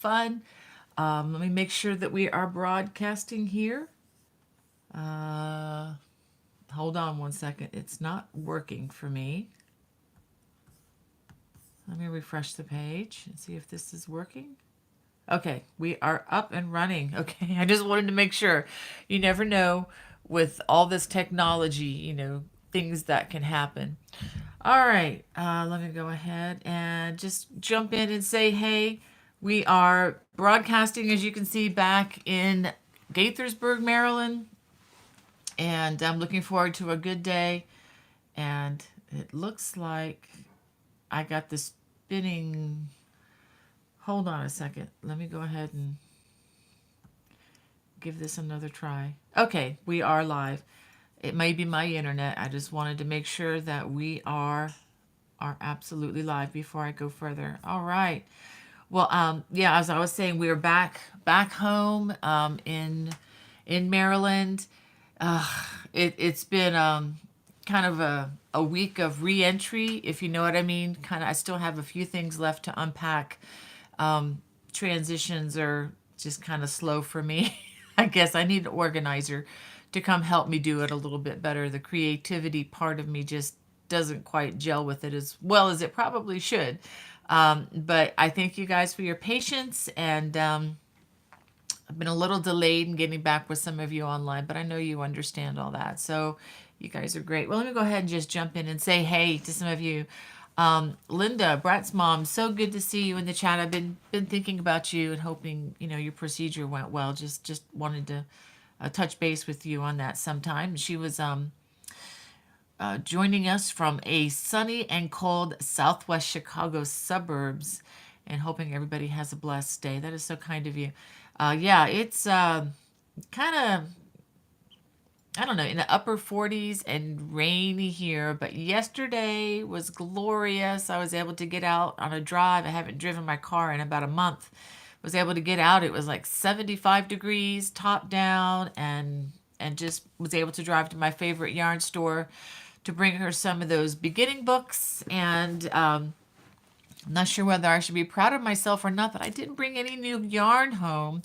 fun. Let me make sure that we are broadcasting here. Uh, Hold on one second. It's not working for me. Let me refresh the page and see if this is working. Okay, we are up and running. Okay, I just wanted to make sure. You never know with all this technology, things that can happen. All right, let me go ahead and just jump in and say, hey, we are broadcasting, as you can see, back in Gaithersburg, Maryland, and I'm looking forward to a good day. And it looks like I got the spinning. Hold on a second. Let me go ahead and give this another try. Okay, we are live. It may be my internet. I just wanted to make sure that we are absolutely live before I go further. All right. Well, yeah, as I was saying, we are back home in Maryland. It's been kind of a week of reentry, if you know what I mean. Kind of, I still have a few things left to unpack. Transitions are just kind of slow for me. I guess I need an organizer to come help me do it a little bit better. The creativity part of me just doesn't quite gel with it as well as it probably should. But I thank you guys for your patience, and I've been a little delayed in getting back with some of you online, but I know you understand all that. So you guys are great. Well, let me go ahead and just jump in and say hey to some of you. Linda, Brat's mom, so good to see you in the chat. I've been thinking about you and hoping your procedure went well. Just wanted to touch base with you on that sometime. She was joining us from a sunny and cold Southwest Chicago suburbs, and hoping everybody has a blessed day. That is so kind of you. Yeah, it's kind of, I don't know, in the upper 40s and rainy here, but yesterday was glorious. I was able to get out on a drive. I haven't driven my car in about a month. Was able to get out. It was like 75 degrees, top down, and just was able to drive to my favorite yarn store to bring her some of those beginning books. And I'm not sure whether I should be proud of myself or not, but I didn't bring any new yarn home.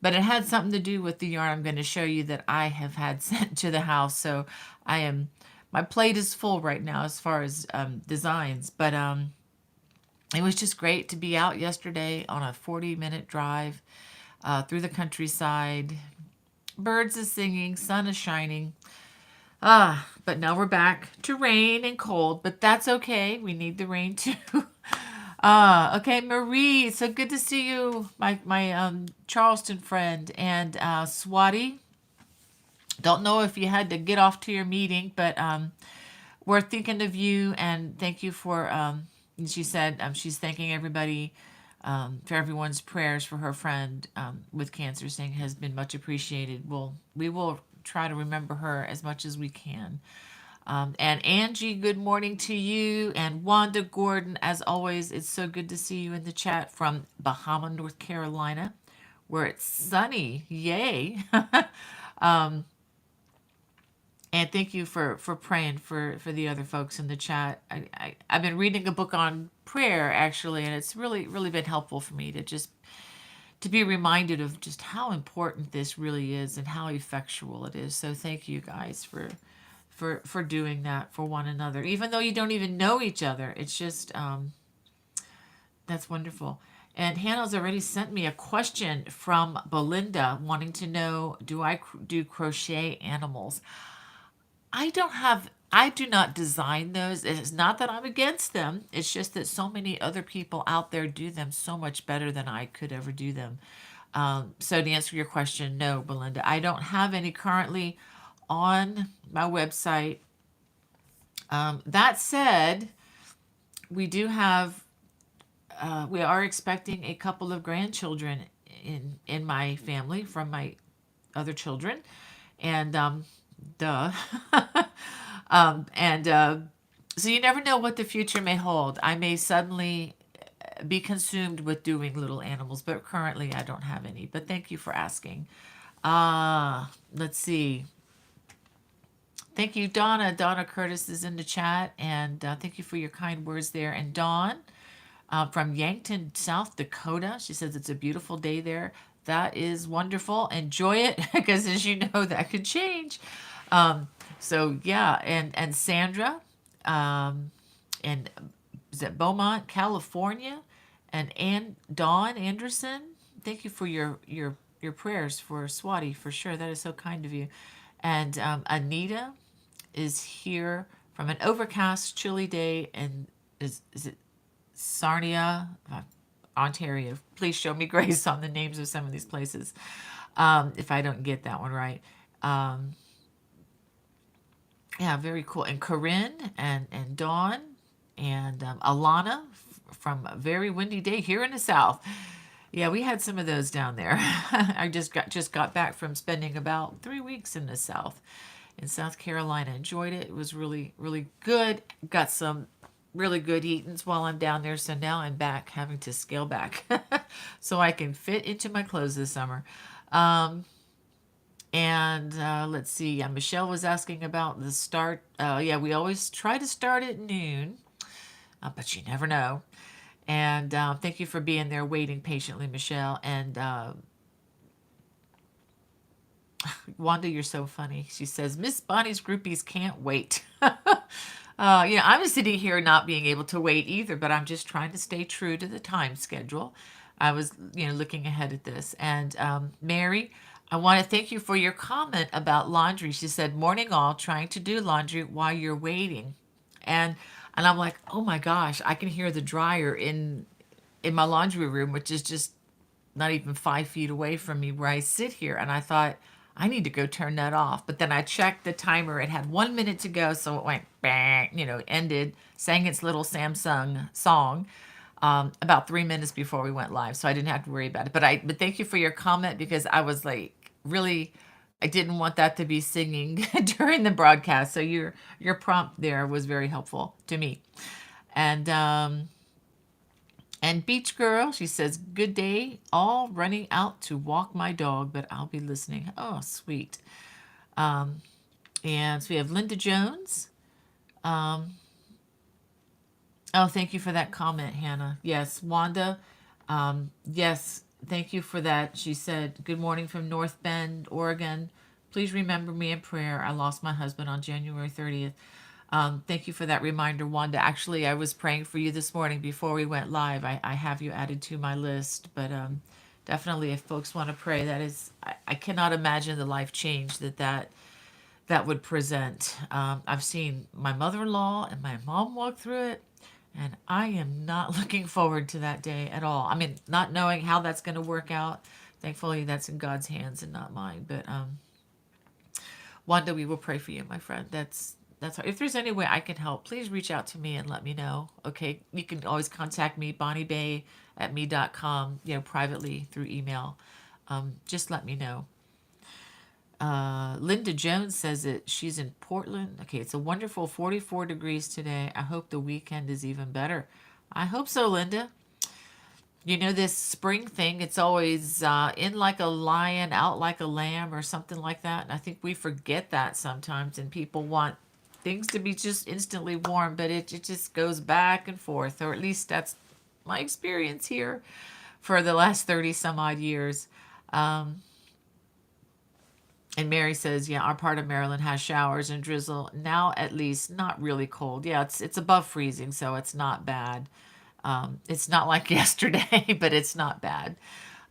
But it had something to do with the yarn I'm going to show you that I have had sent to the house. So I am, my plate is full right now as far as designs. But it was just great to be out yesterday on a 40-minute drive through the countryside. Birds are singing, sun is shining. But now we're back to rain and cold, but that's okay. We need the rain too. Okay, Marie, so good to see you, my Charleston friend, and Swati. Don't know if you had to get off to your meeting, but we're thinking of you and thank you for. She said she's thanking everybody for everyone's prayers for her friend with cancer, saying has been much appreciated. We will try to remember her as much as we can. And Angie, good morning to you. And Wanda Gordon, as always, it's so good to see you in the chat from Bahama, North Carolina, where it's sunny. Yay. And thank you for praying for the other folks in the chat. I've been reading a book on prayer, actually, and it's really been helpful for me to just to be reminded of just how important this really is and how effectual it is. So thank you guys for doing that for one another, even though you don't even know each other. It's just that's wonderful. And Hannah's already sent me a question from Belinda wanting to know, do I do crochet animals? I do not design those. It's not that I'm against them. It's just that so many other people out there do them so much better than I could ever do them. So to answer your question, no, Belinda, I don't have any currently on my website. That said, we do have, we are expecting a couple of grandchildren in my family from my other children, and duh. And so you never know what the future may hold. I may suddenly be consumed with doing little animals, but currently I don't have any. But thank you for asking. Let's see. Thank you, Donna. Donna Curtis is in the chat, and thank you for your kind words there. And Dawn, from Yankton, South Dakota. She says it's a beautiful day there. That is wonderful. Enjoy it because, as you know, that could change. Um, so yeah, and Sandra, um, and is it Beaumont, California, and Dawn Anderson. Thank you for your prayers for Swati for sure. That is so kind of you. And Anita is here from an overcast, chilly day, and is it Sarnia, Ontario. Please show me grace on the names of some of these places, if I don't get that one right. Um, yeah, very cool. And Corinne and Dawn and Alana from a very windy day here in the South. Yeah, we had some of those down there. I just got back from spending about 3 weeks in the South, in South Carolina. Enjoyed it. It was really, really good. Got some really good eatings while I'm down there. So now I'm back having to scale back so I can fit into my clothes this summer. Um, and let's see. Yeah, Michelle was asking about the start. Yeah, we always try to start at noon, but you never know. And thank you for being there waiting patiently, Michelle. And Wanda, you're so funny. She says, Miss Bonnie's groupies can't wait. I'm sitting here not being able to wait either, but I'm just trying to stay true to the time schedule. I was, looking ahead at this. And Mary, I want to thank you for your comment about laundry. She said, morning all, trying to do laundry while you're waiting. And and I'm like, oh my gosh, I can hear the dryer in my laundry room, which is just not even 5 feet away from me where I sit here. And I thought, I need to go turn that off. But then I checked the timer. It had 1 minute to go. So it went bang, ended, sang its little Samsung song about 3 minutes before we went live. So I didn't have to worry about it. But thank you for your comment because I was like, really, I didn't want that to be singing during the broadcast. So your prompt there was very helpful to me. And and Beach Girl, she says, good day, all running out to walk my dog, but I'll be listening. Oh, sweet. Um, and so we have Linda Jones. Um, oh, thank you for that comment, Hannah. Yes, Wanda. Yes, thank you for that. She said, good morning from North Bend, Oregon. Please remember me in prayer. I lost my husband on January 30th. Thank you for that reminder, Wanda. Actually, I was praying for you this morning before we went live. I have you added to my list, but definitely, if folks want to pray, I cannot imagine the life change that would present. I've seen my mother-in-law and my mom walk through it, and I am not looking forward to that day at all. I mean, not knowing how that's going to work out. Thankfully, that's in God's hands and not mine. But Wanda, we will pray for you, my friend. That's hard. If there's any way I can help, please reach out to me and let me know. Okay, you can always contact me, bonniebay@me.com, privately through email. Just let me know. Linda Jones says that she's in Portland. Okay, it's a wonderful 44 degrees today. I hope the weekend is even better. I hope so, Linda. This spring thing, it's always in like a lion, out like a lamb, or something like that. And I think we forget that sometimes, and people want things to be just instantly warm, but it just goes back and forth, or at least that's my experience here for the last 30 some odd years. Um, and Mary says, yeah, our part of Maryland has showers and drizzle. Now, at least, not really cold. Yeah, it's above freezing, so it's not bad. It's not like yesterday, but it's not bad.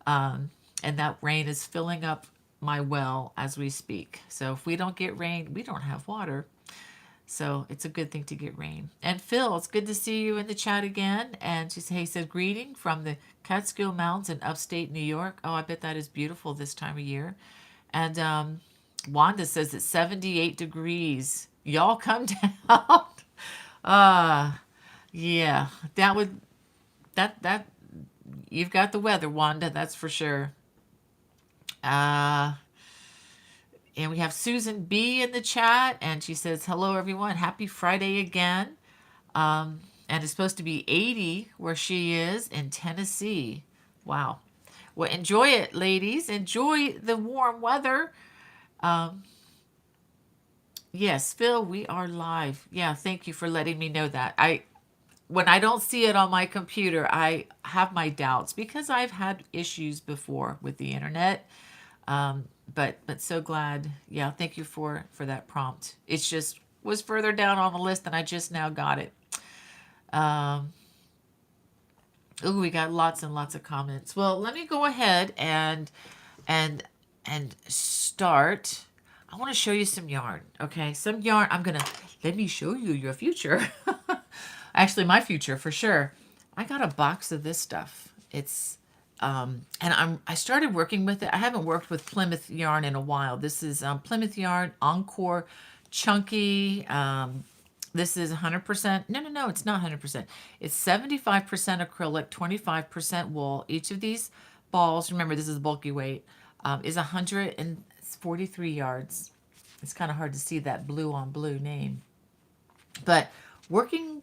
And that rain is filling up my well as we speak. So if we don't get rain, we don't have water. So it's a good thing to get rain. And Phil, it's good to see you in the chat again. And he said, greeting from the Catskill Mountains in upstate New York. Oh, I bet that is beautiful this time of year. And Wanda says it's 78 degrees. Y'all come down. uh, yeah, that you've got the weather, Wanda, that's for sure. Uh, and we have Susan B in the chat, and she says, hello, everyone. Happy Friday again. And it's supposed to be 80 where she is in Tennessee. Wow. Well, enjoy it, ladies. Enjoy the warm weather. Um, yes, Phil, we are live. Yeah, thank you for letting me know that. when I don't see it on my computer, I have my doubts because I've had issues before with the internet. But so glad. Yeah, thank you for that prompt. It's just was further down on the list and I just now got it. Um, oh, we got lots and lots of comments. Well, let me go ahead and and start. I want to show you some yarn. Okay, some yarn. Let me show you your future. Actually, my future for sure. I got a box of this stuff. It's and I started working with it. I haven't worked with Plymouth yarn in a while. This is Plymouth yarn Encore Chunky. This is 100%. No, it's not 100%. It's 75% acrylic, 25% wool. Each of these balls, remember this is bulky weight, is 143 yards. It's kind of hard to see that blue on blue name. But working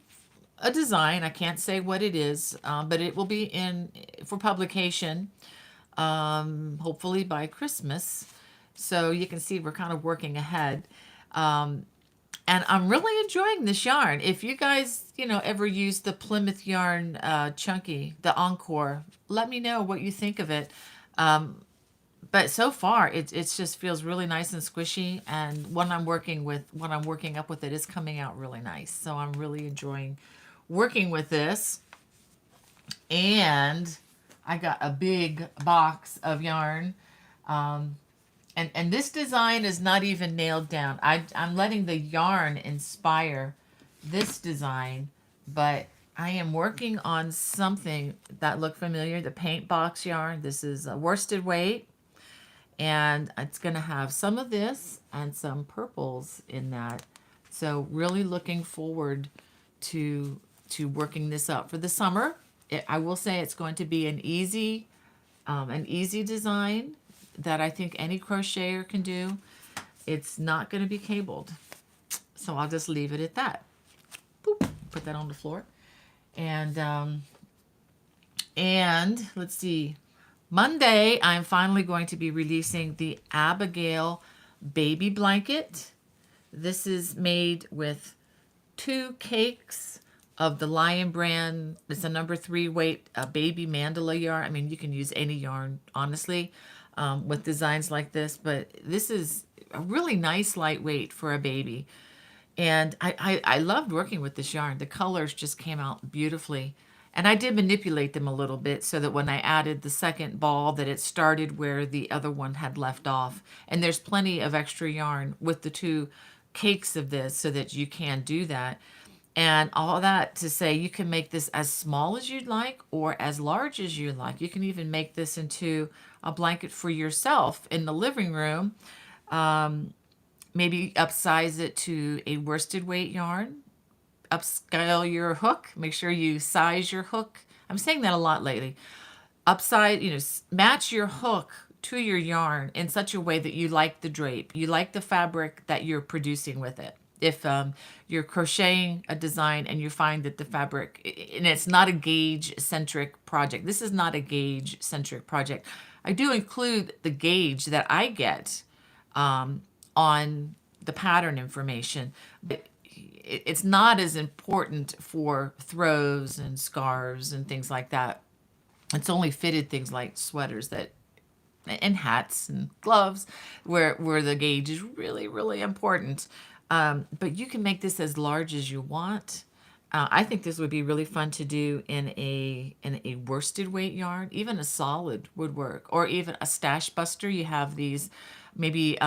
a design, I can't say what it is, but it will be in for publication, hopefully by Christmas. So you can see we're kind of working ahead. And I'm really enjoying this yarn. If you guys, ever use the Plymouth yarn Chunky, the Encore, let me know what you think of it. But so far, it just feels really nice and squishy. And when I'm working up with it is coming out really nice. So I'm really enjoying working with this. And I got a big box of yarn. And this design is not even nailed down. I'm letting the yarn inspire this design, but I am working on something that looked familiar, the paint box yarn. This is a worsted weight, and it's going to have some of this and some purples in that. So really looking forward to working this up for the summer. I will say it's going to be an easy design that I think any crocheter can do. It's not going to be cabled. So I'll just leave it at that. Boop, put that on the floor. And let's see. Monday, I'm finally going to be releasing the Abigail baby blanket. This is made with 2 cakes of the Lion brand. It's a number 3 weight baby mandala yarn. I mean, you can use any yarn, honestly, with designs like this, but this is a really nice lightweight for a baby. And I loved working with this yarn. The colors just came out beautifully. And I did manipulate them a little bit so that when I added the second ball that it started where the other one had left off. And there's plenty of extra yarn with the 2 cakes of this so that you can do that. And all that to say you can make this as small as you'd like or as large as you'd like. You can even make this into a blanket for yourself in the living room. Maybe upsize it to a worsted weight yarn. Upscale your hook. Make sure you size your hook. I'm saying that a lot lately. Match your hook to your yarn in such a way that you like the drape. You like the fabric that you're producing with it. If you're crocheting a design and you find that the fabric, and it's not a gauge-centric project. This is not a gauge-centric project. I do include the gauge that I get on the pattern information, but it's not as important for throws and scarves and things like that. It's only fitted things like sweaters and hats and gloves where the gauge is really, really important. But you can make this as large as you want. I think this would be really fun to do in a worsted weight yarn. Even a solid would work, or even a stash buster. You have these, maybe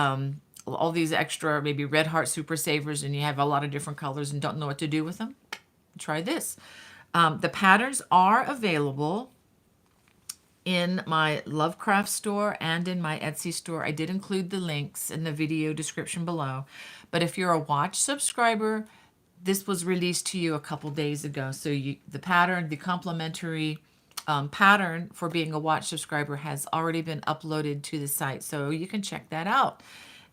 all these extra, maybe Red Heart Super Savers, and you have a lot of different colors and don't know what to do with them. Try this. The patterns are available in my Lovecraft store and in my Etsy store. I did include the links in the video description below. But if you're a watch subscriber, this was released to you a couple days ago. So the complimentary pattern for being a watch subscriber has already been uploaded to the site. So you can check that out.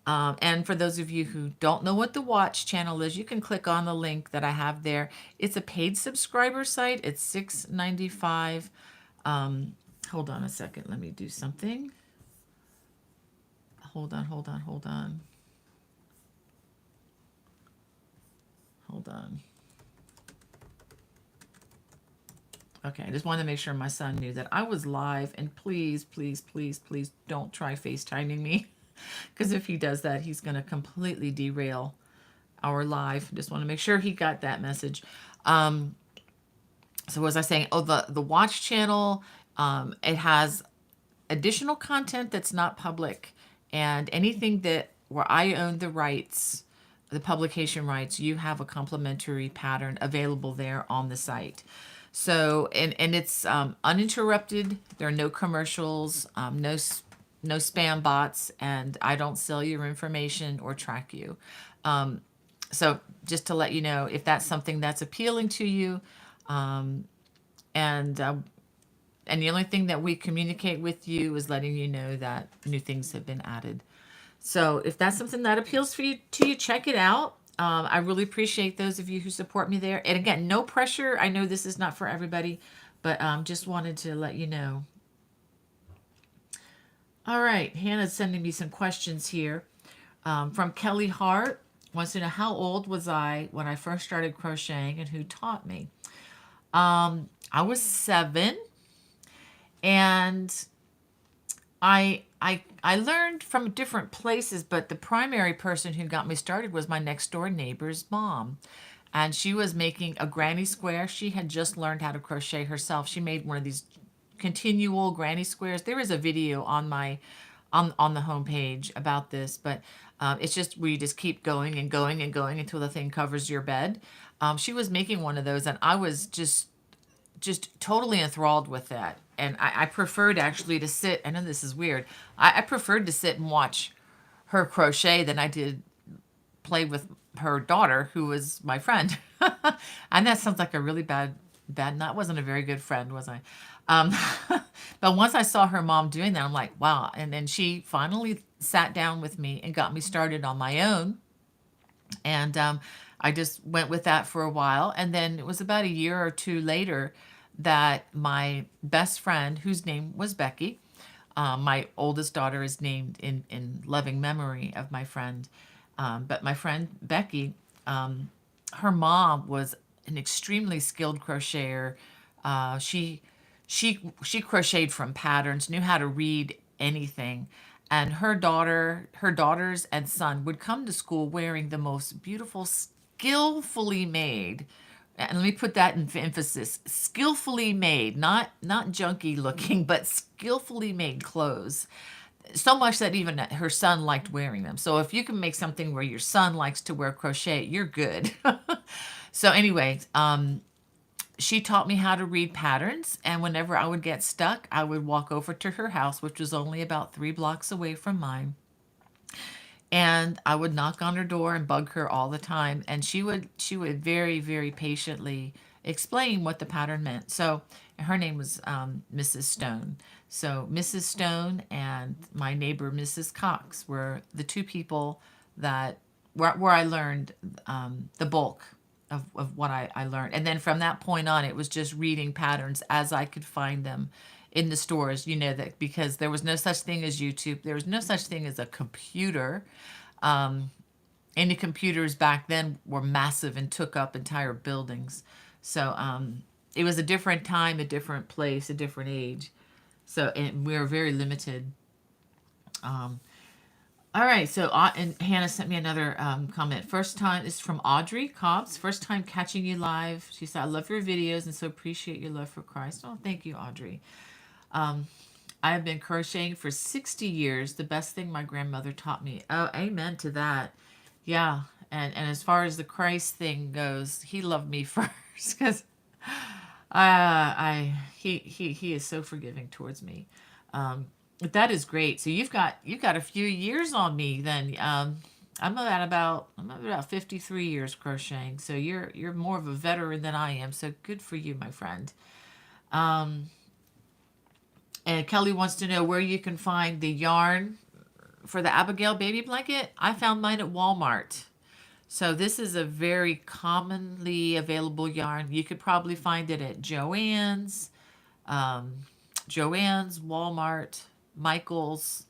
And for those of you who don't know what the watch channel is, you can click on the link that I have there. It's a paid subscriber site. It's $6.95. Hold on a second. Let me do something. Hold on. Hold on. Okay, I just wanted to make sure my son knew that I was live. And please, please, please, please don't try FaceTiming me. Because if he does that, he's going to completely derail our live. Just want to make sure he got that message. Um, so what was I saying? Oh, the watch channel, it has additional content that's not public, and anything that where I own the rights, the publication rights, you have a complimentary pattern available there on the site. So and it's uninterrupted. There are no commercials, no spam bots, and I don't sell your information or track you. So just to let you know, if that's something that's appealing to you, and and the only thing that we communicate with you is letting you know that new things have been added. So if that's something that appeals for you to you, check it out. I really appreciate those of you who support me there. And again, no pressure. I know this is not for everybody, but just wanted to let you know. All right, Hannah's sending me some questions here. From Kelly Hart, wants to know how old was I when I first started crocheting and who taught me. I was 7, and I learned from different places, but the primary person who got me started was my next door neighbor's mom. And she was making a granny square. She had just learned how to crochet herself. She made one of these continual granny squares. There is a video on my on the homepage about this, but it's just where you just keep going and going and going until the thing covers your bed. She was making one of those, and I was just totally enthralled with that. And I preferred actually to sit. I know this is weird. I preferred to sit and watch her crochet than I did play with her daughter, who was my friend. And that sounds like a really bad. That wasn't a very good friend, was I? Um, but once I saw her mom doing that, I'm like, wow. And then she finally sat down with me and got me started on my own. And I just went with that for a while. And then it was about a year or two later that my best friend, whose name was Becky, my oldest daughter is named in loving memory of my friend. But my friend Becky, her mom was an extremely skilled crocheter. She crocheted from patterns, knew how to read anything, and her daughters and son would come to school wearing the most beautiful, skillfully made. And let me put that in emphasis: skillfully made, not junky looking, but skillfully made clothes. So much that even her son liked wearing them. So if you can make something where your son likes to wear crochet, you're good. So anyway, she taught me how to read patterns, and whenever I would get stuck, I would walk over to her house, which was only about 3 blocks away from mine, and I would knock on her door and bug her all the time, and she would very, very patiently explain what the pattern meant. So her name was Mrs. Stone. So Mrs. Stone and my neighbor Mrs. Cox were the two people that where I learned the bulk of what I learned. And then from that point on, it was just reading patterns as I could find them in the stores, that because there was no such thing as YouTube, there was no such thing as a computer. Any computers back then were massive and took up entire buildings. So it was a different time, a different place, a different age. So and we were very limited. All right, so and Hannah sent me another comment. First time, this is from Audrey Cobbs. First time catching you live. She said, I love your videos and so appreciate your love for Christ. Oh, thank you, Audrey. I have been crocheting for 60 years. The best thing my grandmother taught me. Oh, amen to that. Yeah, and as far as the Christ thing goes, he loved me first because he is so forgiving towards me. But that is great. So you've got a few years on me then. I'm about 53 years crocheting. So you're more of a veteran than I am. So good for you, my friend. And Kelly wants to know where you can find the yarn for the Abigail baby blanket. I found mine at Walmart. So this is a very commonly available yarn. You could probably find it at Joann's, Walmart, Michael's.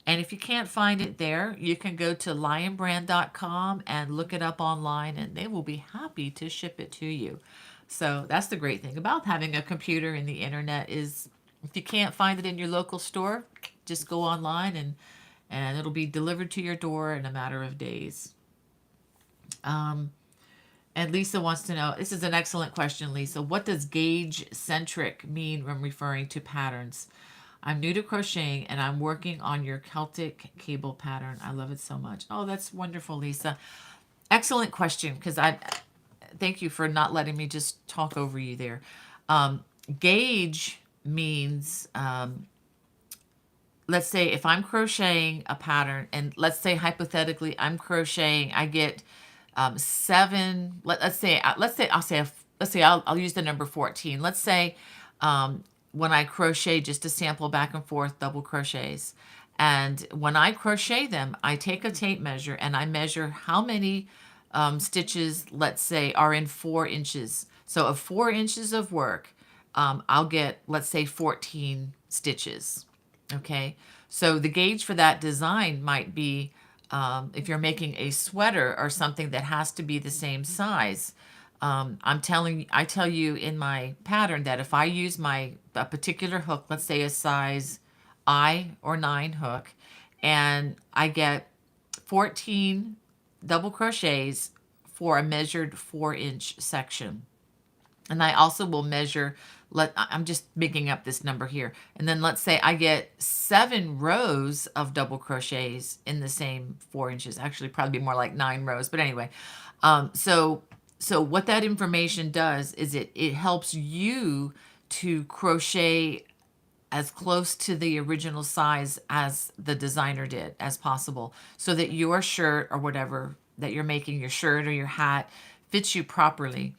And if you can't find it there, you can go to lionbrand.com and look it up online, and they will be happy to ship it to you. So that's the great thing about having a computer and the internet is if you can't find it in your local store, just go online and it'll be delivered to your door in a matter of days. Um, and Lisa wants to know, this is an excellent question, Lisa. What does gauge centric mean when referring to patterns? I'm new to crocheting and I'm working on your Celtic cable pattern. I love it so much. Oh, that's wonderful, Lisa. Excellent question, because I thank you for not letting me just talk over you there. Um, Gauge means, let's say if I'm crocheting a pattern, and let's say hypothetically I'm crocheting, I get seven. Let's say I'll use the number 14. Let's say when I crochet just a sample back and forth double crochets. And when I crochet them, I take a tape measure and I measure how many stitches, let's say, are in 4 inches. So of 4 inches of work, I'll get, let's say, 14 stitches. Okay. So the gauge for that design might be if you're making a sweater or something that has to be the same size. I tell you in my pattern that if I use a particular hook, let's say a size I or 9 hook, and I get 14 double crochets for a measured 4-inch section. And I also will measure, I'm just making up this number here. And then let's say I get 7 rows of double crochets in the same 4 inches. Actually, probably more like 9 rows. But anyway, so what that information does is it helps you to crochet as close to the original size as the designer did as possible, so that your shirt or whatever that you're making, your shirt or your hat, fits you properly.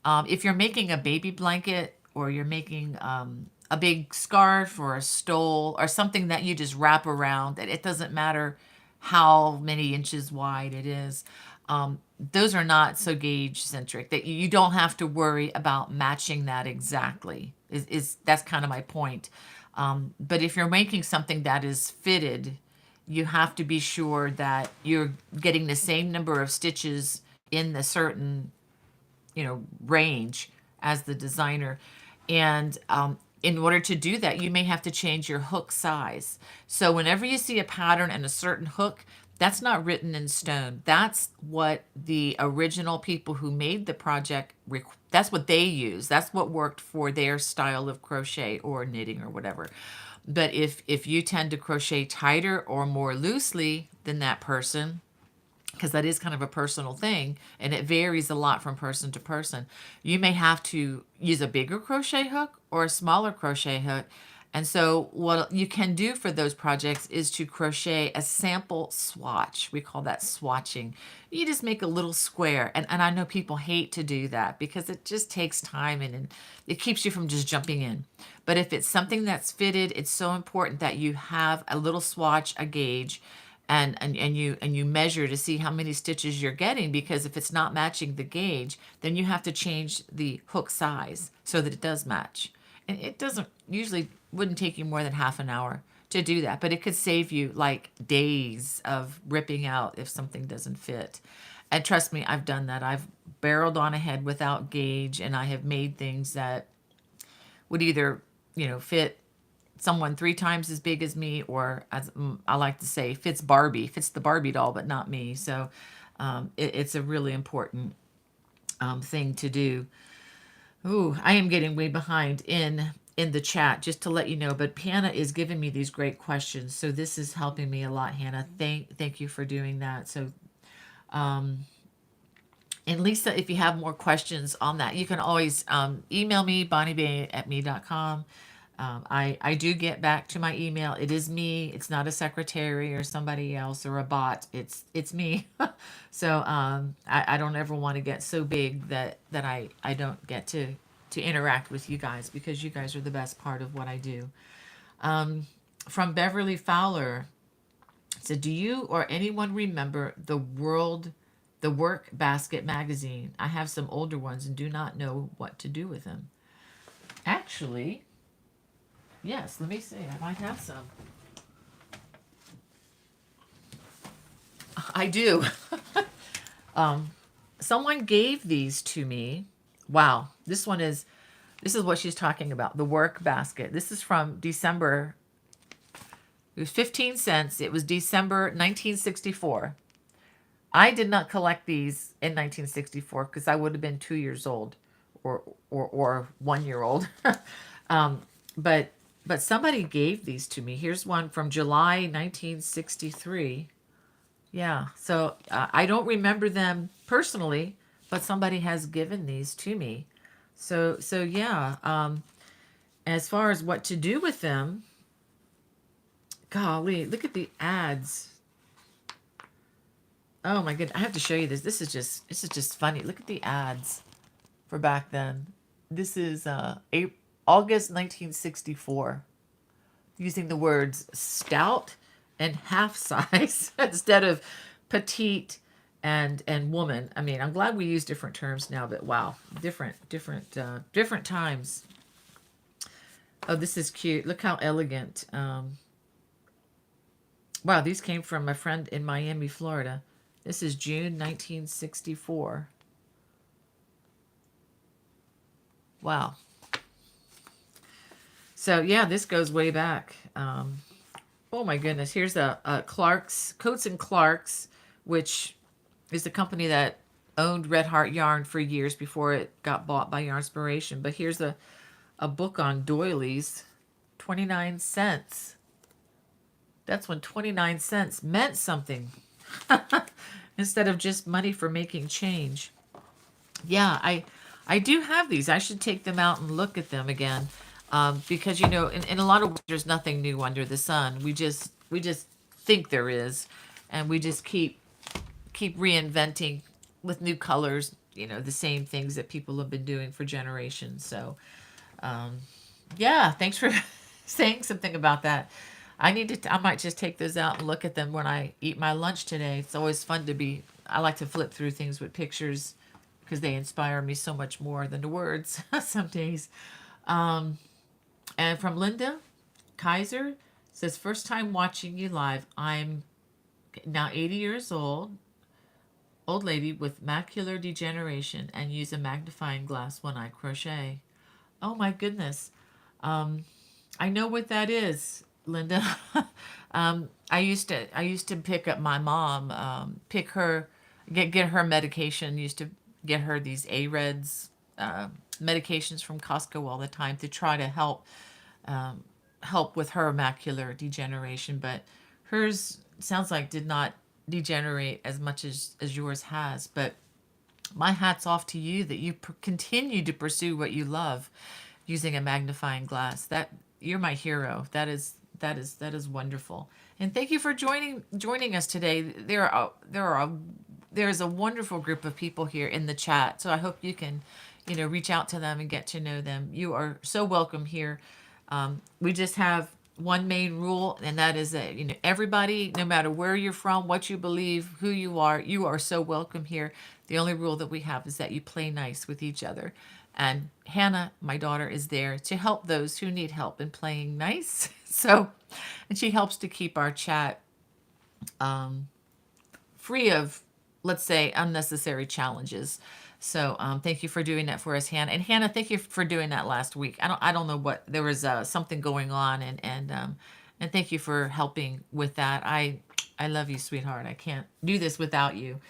If you're making a baby blanket or you're making a big scarf or a stole or something that you just wrap around, that it doesn't matter how many inches wide it is. Those are not so gauge centric, that you don't have to worry about matching that exactly. Is That's kind of my point. But if you're making something that is fitted, you have to be sure that you're getting the same number of stitches in the certain range as the designer. And in order to do that, you may have to change your hook size. So whenever you see a pattern and a certain hook, that's not written in stone. That's what the original people who made the project, that's what they use. That's what worked for their style of crochet or knitting or whatever. But if you tend to crochet tighter or more loosely than that person, because that is kind of a personal thing and it varies a lot from person to person, you may have to use a bigger crochet hook or a smaller crochet hook. And so what you can do for those projects is to crochet a sample swatch. We call that swatching. You just make a little square. And I know people hate to do that because it just takes time and it keeps you from just jumping in. But if it's something that's fitted, it's so important that you have a little swatch, a gauge, and you measure to see how many stitches you're getting, because if it's not matching the gauge, then you have to change the hook size so that it does match. And it doesn't usually wouldn't take you more than half an hour to do that, but it could save you like days of ripping out if something doesn't fit. And trust me, I've done that. I've barreled on ahead without gauge, and I have made things that would either, fit someone 3 times as big as me, or as I like to say, fits the Barbie doll, but not me. So it's a really important thing to do. Ooh, I am getting way behind in the chat, just to let you know. But Hannah is giving me these great questions, so this is helping me a lot, Hannah. Thank you for doing that. So, and Lisa, if you have more questions on that, you can always email me, bonniebay@me.com. I do get back to my email. It is me. It's not a secretary or somebody else or a bot. It's me. So I don't ever want to get so big that I don't get to interact with you guys, because you guys are the best part of what I do. From Beverly Fowler, so do you or anyone remember the Work Basket magazine? I have some older ones and do not know what to do with them. Actually, yes, let me see. I might have some. I do. Someone gave these to me Wow. This is what she's talking about. The work basket. This is from December. It was 15 cents. It was December 1964. I did not collect these in 1964 because I would have been 2 years old, or 1 year old. um, but somebody gave these to me. Here's one from July 1963. Yeah, so I don't remember them personally, but somebody has given these to me. So yeah. As far as what to do with them, golly, look at the ads. Oh my goodness, I have to show you this. This is just funny. Look at the ads for back then. This is August 1964, using the words stout and half size instead of petite and woman. I mean, I'm glad we use different terms now, but wow, different times. Oh, this is cute. Look how elegant. Wow, these came from a friend in Miami, Florida. This is June 1964. Wow. So yeah, this goes way back. Oh my goodness. Here's a Clark's Coats and Clark's, which is the company that owned Red Heart Yarn for years before it got bought by Yarnspiration. But here's a book on doilies, 29 cents. That's when 29 cents meant something instead of just money for making change. Yeah, I do have these. I should take them out and look at them again, because in a lot of ways, there's nothing new under the sun. We just think there is, and we just keep reinventing with new colors. The same things that people have been doing for generations. So, yeah, thanks for saying something about that. I might just take those out and look at them when I eat my lunch today. It's always fun to be. I like to flip through things with pictures because they inspire me so much more than the words some days. Um, and from Linda Kaiser, says, first time watching you live. I'm now 80 years old lady with macular degeneration, and use a magnifying glass when I crochet. Oh my goodness. Um, I know what that is, Linda. I used to pick up my mom, pick her, get her medication. Used to get her these AREDS medications from Costco all the time to try to help with her macular degeneration. But hers sounds like did not degenerate as much as yours has. But my hat's off to you that you continue to pursue what you love using a magnifying glass. That you're my hero. That is wonderful. And thank you for joining us today. There's a wonderful group of people here in the chat. So I hope you can, reach out to them and get to know them. You are so welcome here. We just have one main rule, and that is that everybody, no matter where you're from, what you believe, who you are so welcome here. The only rule that we have is that you play nice with each other. And Hannah, my daughter, is there to help those who need help in playing nice. So, and she helps to keep our chat free of, let's say, unnecessary challenges. So thank you for doing that for us, Hannah. And Hannah, thank you for doing that last week. I don't know what there was something going on, and thank you for helping with that. I love you, sweetheart. I can't do this without you.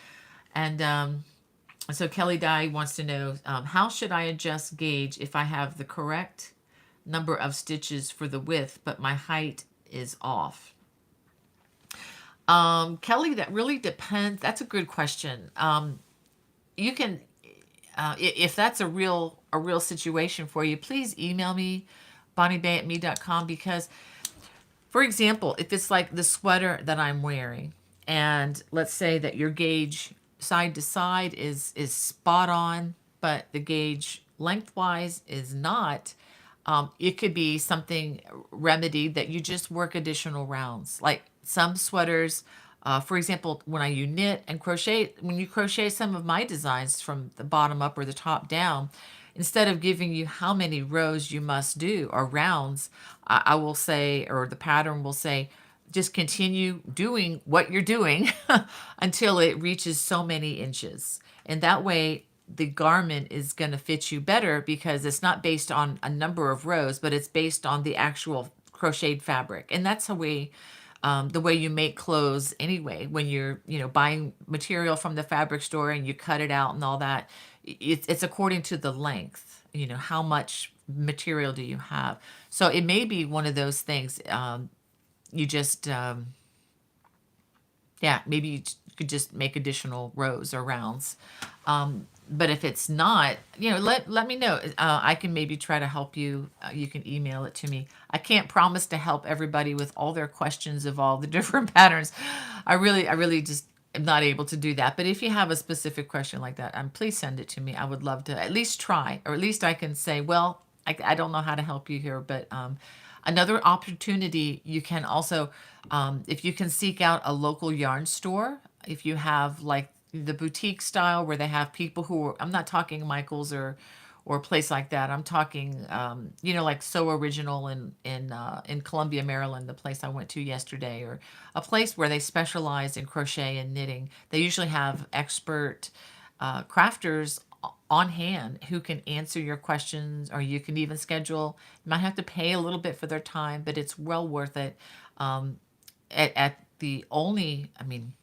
And so Kelly Dye wants to know, how should I adjust gauge if I have the correct number of stitches for the width, but my height is off? Kelly, that really depends. That's a good question. You can, if that's a real situation for you, please email me, bonniebay@me.com, because, for example, if it's like the sweater that I'm wearing, and let's say that your gauge side to side is spot on, but the gauge lengthwise is not. It could be something remedied that you just work additional rounds. Like some sweaters, for example, when you crochet some of my designs from the bottom up or the top down, instead of giving you how many rows you must do or rounds, I will say, or the pattern will say, just continue doing what you're doing until it reaches so many inches. And that way, the garment is going to fit you better because it's not based on a number of rows, but it's based on the actual crocheted fabric. And that's the way you make clothes anyway. When you're, buying material from the fabric store and you cut it out and all that, it's according to the length. How much material do you have? So it may be one of those things. You just Yeah, maybe you could just make additional rows or rounds. But if it's not, let me know. I can maybe try to help you. You can email it to me. I can't promise to help everybody with all their questions of all the different patterns. I really just am not able to do that. But if you have a specific question like that, please send it to me. I would love to at least try, or at least I can say, well, I don't know how to help you here, but another opportunity, you can also, if you can seek out a local yarn store, if you have like the boutique style where they have people who are, I'm not talking Michael's or a place like that. I'm talking, like So Original in Columbia, Maryland, the place I went to yesterday, or a place where they specialize in crochet and knitting. They usually have expert crafters on hand who can answer your questions, or you can even schedule. You might have to pay a little bit for their time, but it's well worth it. At the only, I mean,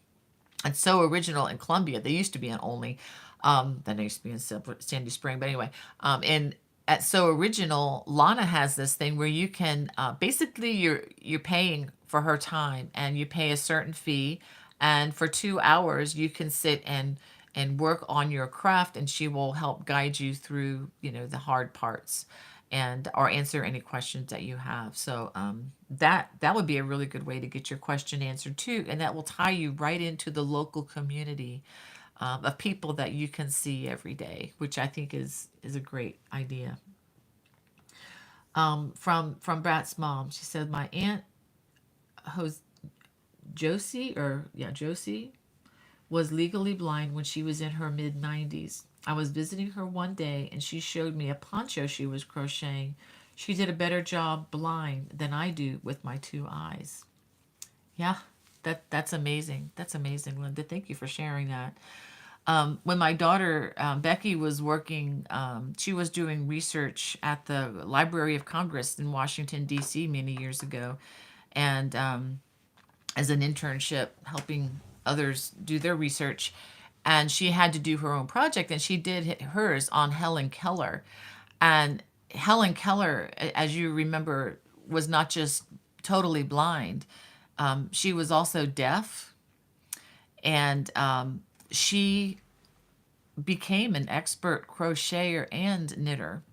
it's So Original in Columbia. They used to be on Only. Then they used to be in Sandy Spring. But anyway, and at So Original, Lana has this thing where you can basically you're paying for her time, and you pay a certain fee, and for 2 hours you can sit and work on your craft, and she will help guide you through the hard parts, and or answer any questions that you have. So that would be a really good way to get your question answered too, and that will tie you right into the local community of people that you can see every day, which I think is a great idea. From Brat's mom, she said, my aunt Jose, Josie was legally blind when she was in her mid 90s. I was visiting her one day and she showed me a poncho she was crocheting. She did a better job blind than I do with my two eyes. Yeah, that's amazing. That's amazing, Linda. Thank you for sharing that. When my daughter Becky was working, she was doing research at the Library of Congress in Washington, D.C. many years ago, and as an internship helping others do their research. And she had to do her own project, and she did hers on Helen Keller. And Helen Keller, as you remember, was not just totally blind, she was also deaf, and she became an expert crocheter and knitter.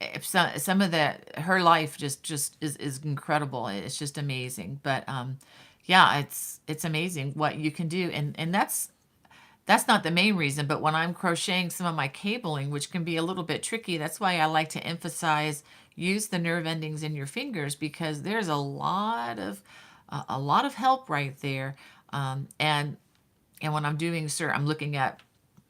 If some of that, her life just is incredible. It's just amazing. But yeah, it's amazing what you can do, and that's not the main reason. But when I'm crocheting some of my cabling, which can be a little bit tricky, that's why I like to emphasize use the nerve endings in your fingers, because there's a lot of help right there. And when I'm doing, sir, I'm looking at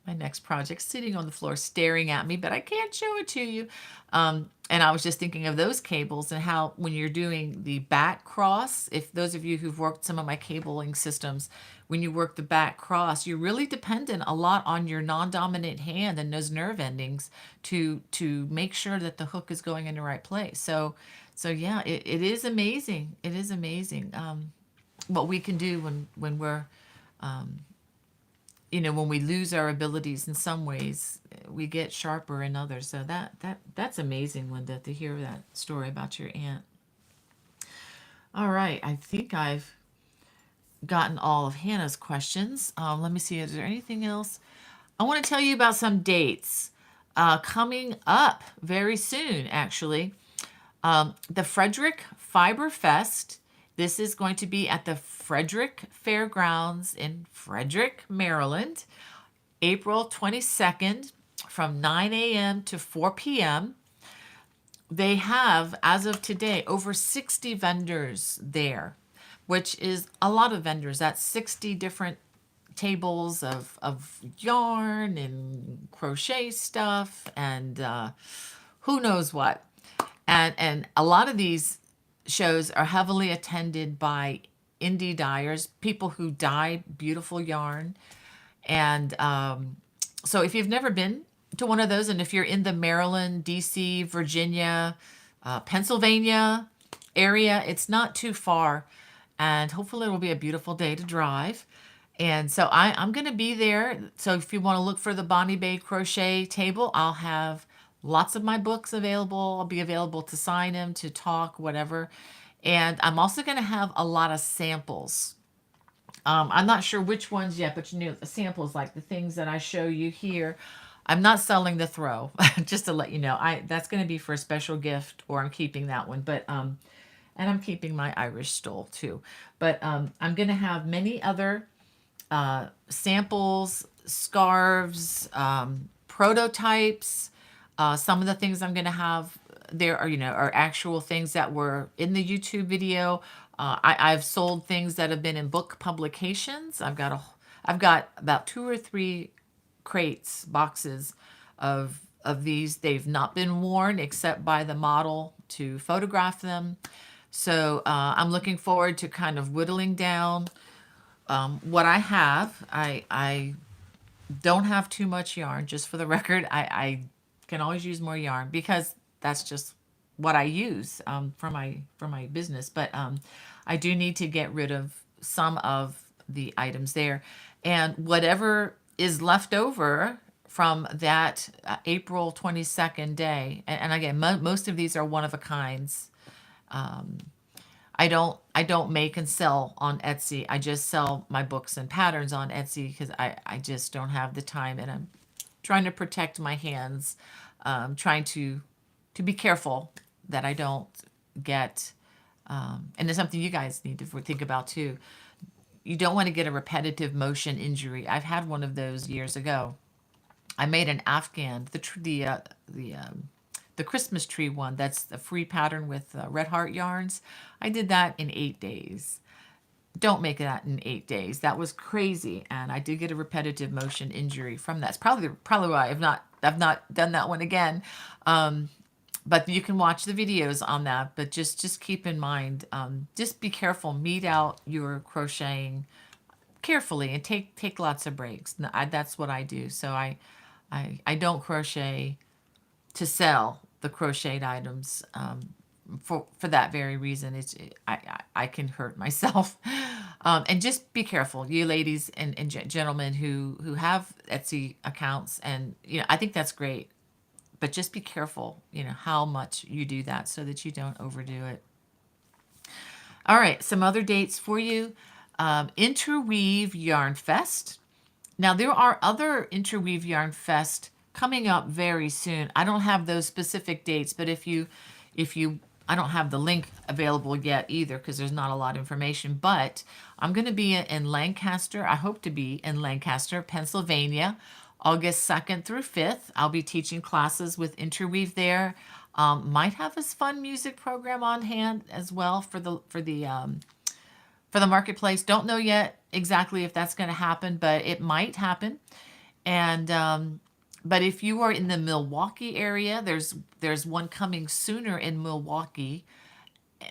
my next project sitting on the floor staring at me, but I can't show it to you. And I was just thinking of those cables and how when you're doing the back cross, if those of you who've worked some of my cabling systems, when you work the back cross, you're really dependent a lot on your non-dominant hand and those nerve endings to make sure that the hook is going in the right place. So yeah, it is amazing. It is amazing what we can do when we're when we lose our abilities in some ways, we get sharper in others. So that's amazing, Linda, to hear that story about your aunt. All right, I think I've gotten all of Hannah's questions. Let me see, is there anything else? I want to tell you about some dates coming up very soon, actually. The Frederick Fiber Fest. This is going to be at the Frederick Fairgrounds in Frederick, Maryland, April 22nd from 9 a.m. to 4 p.m. They have, as of today, over 60 vendors there, which is a lot of vendors. That's 60 different tables of yarn and crochet stuff and who knows what. And a lot of these shows are heavily attended by indie dyers, people who dye beautiful yarn, and So if you've never been to one of those, and if you're in the Maryland, DC, Virginia, Pennsylvania area, it's not too far. And hopefully it will be a beautiful day to drive. And so I'm going to be there. So if you want to look for the Bonnie Bay Crochet table, I'll have lots of my books available. I'll be available to sign them, to talk, whatever. And I'm also going to have a lot of samples. I'm not sure which ones yet, but the samples, like the things that I show you here. I'm not selling the throw, just to let you know. That's going to be for a special gift, or I'm keeping that one. But and I'm keeping my Irish stole too. But I'm going to have many other samples, scarves, prototypes. Some of the things I'm going to have there are, are actual things that were in the YouTube video. I've sold things that have been in book publications. I've got about two or three crates, boxes of these. They've not been worn except by the model to photograph them. So I'm looking forward to kind of whittling down what I have. I don't have too much yarn, just for the record. I can always use more yarn because that's just what I use for my business. But I do need to get rid of some of the items there, and whatever is left over from that April 22nd day. And again, most of these are one of a kinds. I don't make and sell on Etsy. I just sell my books and patterns on Etsy because I just don't have the time, and I'm trying to protect my hands, trying to be careful that I don't get, and it's something you guys need to think about too. You don't want to get a repetitive motion injury. I've had one of those years ago. I made an Afghan, the Christmas tree one. That's the free pattern with Red Heart yarns. I did that in 8 days. Don't make that in 8 days. That was crazy, and I did get a repetitive motion injury from that. It's probably why I've not done that one again. But you can watch the videos on that. But just keep in mind, just be careful. Meet out your crocheting carefully and take lots of breaks. That's what I do. So I don't crochet to sell the crocheted items, for that very reason. I can hurt myself. And just be careful, you ladies and gentlemen who have Etsy accounts, and I think that's great, but just be careful, how much you do that so that you don't overdo it. All right, some other dates for you. Interweave Yarn Fest. Now, there are other Interweave Yarn Fest coming up very soon. I don't have those specific dates, but if you, I don't have the link available yet either because there's not a lot of information, but I'm going to be in Lancaster. I hope to be in Lancaster, Pennsylvania, August 2nd through 5th. I'll be teaching classes with Interweave there. Might have a fun music program on hand as well for the marketplace. Don't know yet exactly if that's going to happen, but it might happen. And but if you are in the Milwaukee area, there's one coming sooner in Milwaukee,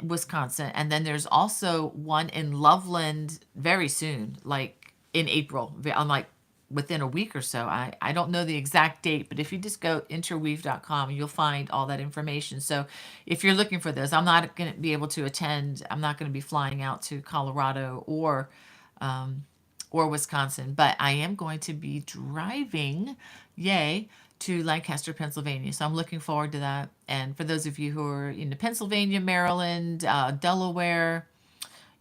Wisconsin, and then there's also one in Loveland very soon, like in April, like within a week or so. I don't know the exact date, but if you just go interweave.com, you'll find all that information. So if you're looking for this, I'm not going to be able to attend. I'm not going to be flying out to Colorado or Wisconsin, but I am going to be driving, yay, to Lancaster, Pennsylvania. So I'm looking forward to that. And for those of you who are in the Pennsylvania, Maryland, Delaware,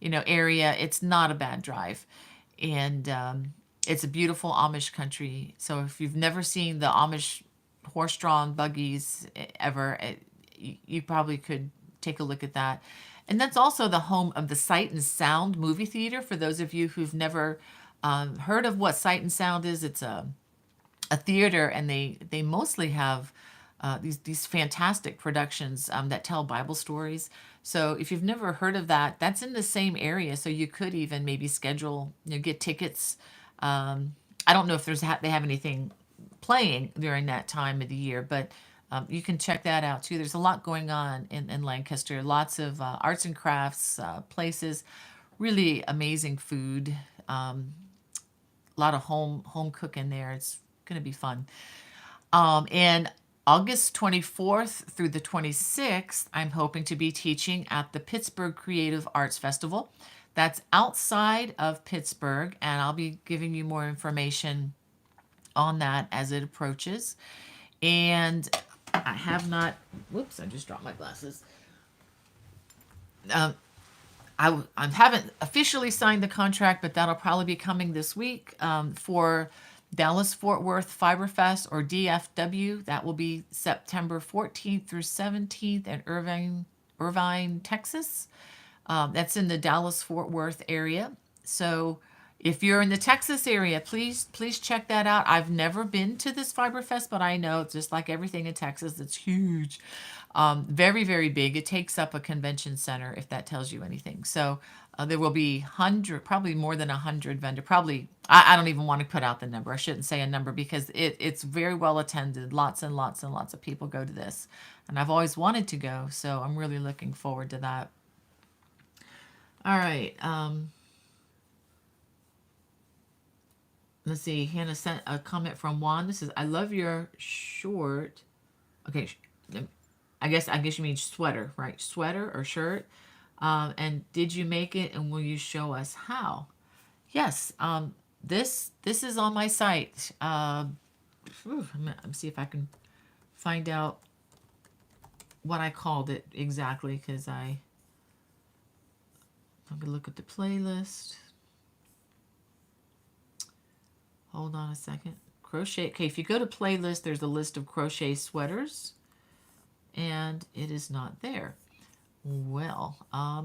area, it's not a bad drive. And it's a beautiful Amish country. So if you've never seen the Amish horse-drawn buggies ever, you probably could take a look at that. And that's also the home of the Sight and Sound movie theater. For those of you who've never heard of what Sight and Sound is, it's a theater, and they mostly have these fantastic productions that tell Bible stories. So if you've never heard of that, that's in the same area. So you could even maybe schedule, get tickets. I don't know if they have anything playing during that time of the year, but you can check that out too. There's a lot going on in Lancaster. Lots of arts and crafts places, really amazing food. A lot of home cooking there. It's Going to be fun. And August 24th through the 26th, I'm hoping to be teaching at the Pittsburgh Creative Arts Festival. That's outside of Pittsburgh, and I'll be giving you more information on that as it approaches. And I have not, whoops, I just dropped my glasses. Um, I haven't officially signed the contract, but that'll probably be coming this week for Dallas Fort Worth Fiberfest, or DFW. That will be September 14th through 17th in Irvine, Texas. That's in the Dallas Fort Worth area. So if you're in the Texas area, please check that out. I've never been to this Fiberfest, but I know, just like everything in Texas, it's huge. Very, very big. It takes up a convention center, if that tells you anything. So there will be probably more than 100 vendor. Probably, I don't even want to put out the number. I shouldn't say a number, because it's very well attended. Lots and lots and lots of people go to this, and I've always wanted to go. So I'm really looking forward to that. All right. Let's see. Hannah sent a comment from Juan. This is, I love your short. Okay, I guess you mean sweater, right? Sweater or shirt. And did you make it? And will you show us how? Yes. This is on my site. I'm see if I can find out what I called it exactly, because I'm gonna look at the playlist. Hold on a second. Crochet. Okay, if you go to playlist, there's a list of crochet sweaters, and it is not there. Well, I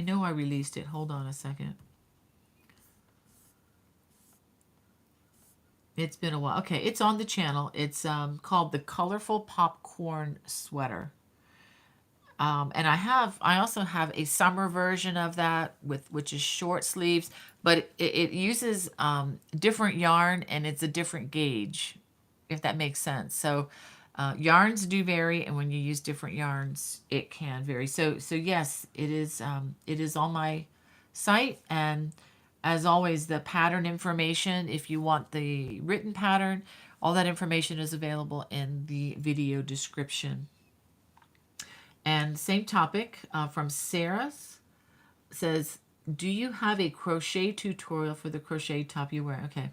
know I released it. Hold on a second. It's been a while. Okay, it's on the channel. It's called the Colorful Popcorn Sweater. And I also have a summer version of that, which is short sleeves, but it uses different yarn, and it's a different gauge, if that makes sense. So yarns do vary, and when you use different yarns, it can vary. So yes, it is on my site, and as always, the pattern information, if you want the written pattern, all that information is available in the video description. And same topic from Sarah, says, do you have a crochet tutorial for the crochet top you wear? Okay.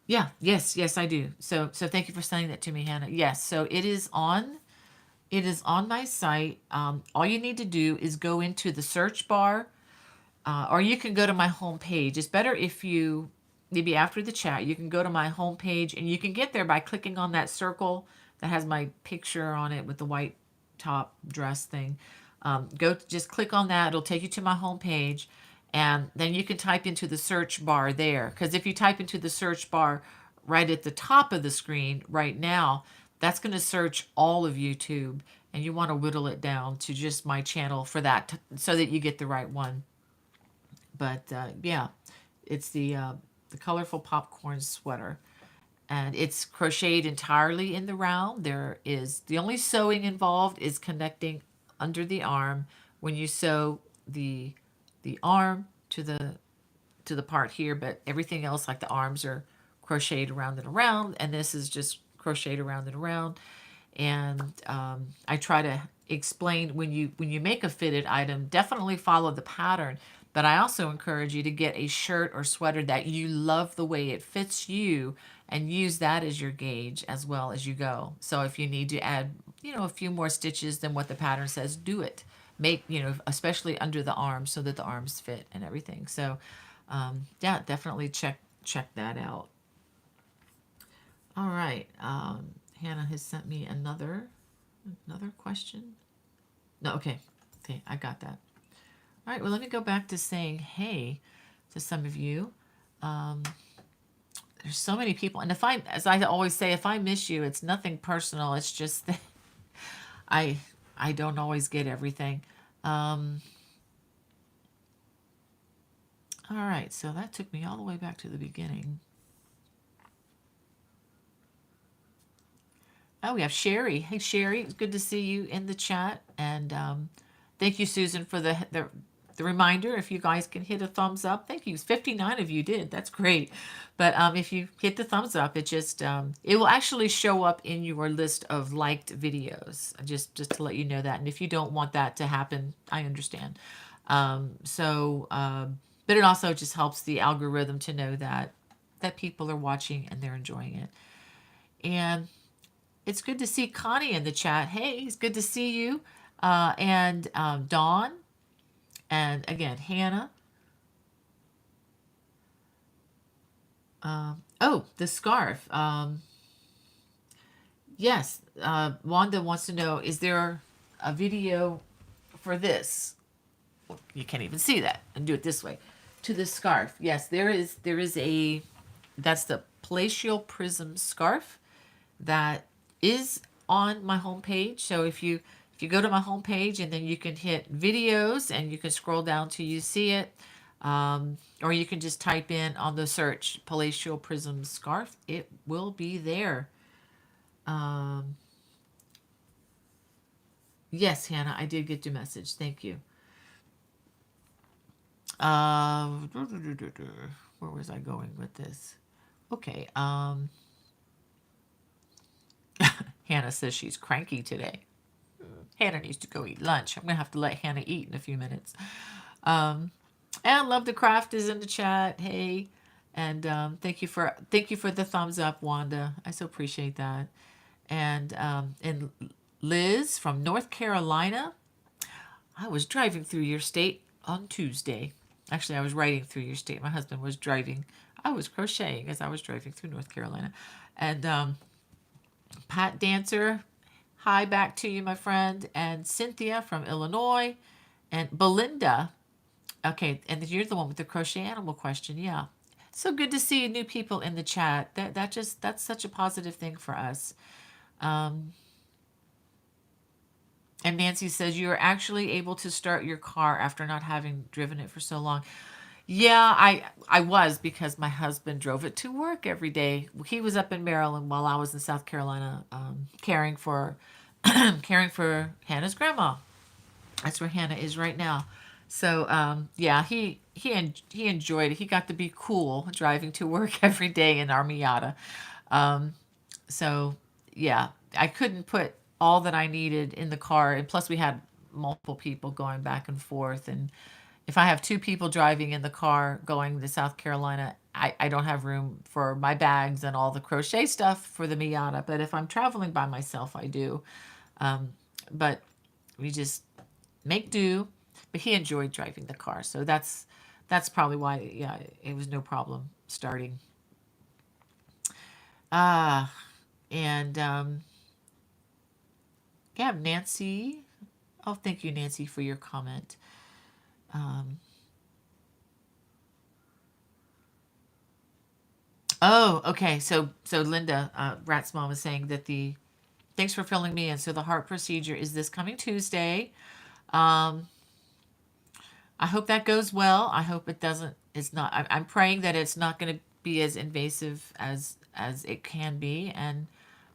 Yeah, yes, I do. So thank you for sending that to me, Hannah. Yes, so it is on my site. All you need to do is go into the search bar, or you can go to my home page. It's better if you, maybe after the chat, you can go to my home page, and you can get there by clicking on that circle that has my picture on it with the white top dress thing. Just click on that. It'll take you to my home page, and then you can type into the search bar there. Because if you type into the search bar right at the top of the screen right now, that's going to search all of YouTube, and you want to whittle it down to just my channel for that, so that you get the right one. But yeah, it's the colorful popcorn sweater, and it's crocheted entirely in the round. The only sewing involved is connecting under the arm when you sew the arm to the part here, but everything else, like the arms, are crocheted around and around, and this is just crocheted around and around. And I try to explain, when you make a fitted item, definitely follow the pattern, but I also encourage you to get a shirt or sweater that you love the way it fits you, and use that as your gauge as well as you go. So if you need to add, a few more stitches than what the pattern says, do it. Make, especially under the arms, so that the arms fit and everything. So yeah, definitely check that out. All right. Hannah has sent me another question. No, okay, I got that. All right, well, let me go back to saying hey to some of you. There's so many people, and as I always say, if I miss you, it's nothing personal. It's just that I don't always get everything. All right, so that took me all the way back to the beginning. Oh, we have Sherry. Hey, Sherry, it's good to see you in the chat. And thank you, Susan, for the the reminder, if you guys can hit a thumbs up, thank you. 59 of you did. That's great. But if you hit the thumbs up, it just it will actually show up in your list of liked videos. Just to let you know that. And if you don't want that to happen, I understand. But it also just helps the algorithm to know that people are watching and they're enjoying it. And it's good to see Connie in the chat. Hey, it's good to see you. And Dawn. And again, Hannah. Oh, the scarf. Yes, Wanda wants to know, is there a video for this? Well, you can't even see that. And do it this way. To the scarf. Yes, there is that's the Palatial Prism scarf that is on my homepage. So if you go to my homepage and then you can hit videos and you can scroll down till you see it, or you can just type in on the search Palatial Prism scarf, it will be there. Yes, Hannah, I did get your message. Thank you. Where was I going with this? Okay. Hannah says she's cranky today. Hannah needs to go eat lunch. I'm gonna have to let Hannah eat in a few minutes. And Love the Craft is in the chat. Hey, and thank you for the thumbs up, Wanda. I so appreciate that. And Liz from North Carolina. I was driving through your state on Tuesday. Actually, I was riding through your state. My husband was driving. I was crocheting as I was driving through North Carolina. And Pat Dancer, hi back to you, my friend. And Cynthia from Illinois. And Belinda. Okay, and you're the one with the crochet animal question. Yeah. So good to see new people in the chat. That's such a positive thing for us. And Nancy says you are actually able to start your car after not having driven it for so long. Yeah, I was, because my husband drove it to work every day. He was up in Maryland while I was in South Carolina, caring for caring for Hannah's grandma. That's where Hannah is right now. So yeah, he enjoyed it. He got to be cool driving to work every day in our Miata. So yeah, I couldn't put all that I needed in the car, and plus we had multiple people going back and forth. And if I have two people driving in the car going to South Carolina, I don't have room for my bags and all the crochet stuff for the Miata. But if I'm traveling by myself, I do. But we just make do. But he enjoyed driving the car, so that's probably why. Yeah, it was no problem starting. And yeah, Nancy. Oh, thank you, Nancy, for your comment. Oh, okay. So Linda, Rat's mom, was saying that thanks for filling me in. So the heart procedure is this coming Tuesday. I hope that goes well. I hope it doesn't. It's not. I'm praying that it's not going to be as invasive as it can be, and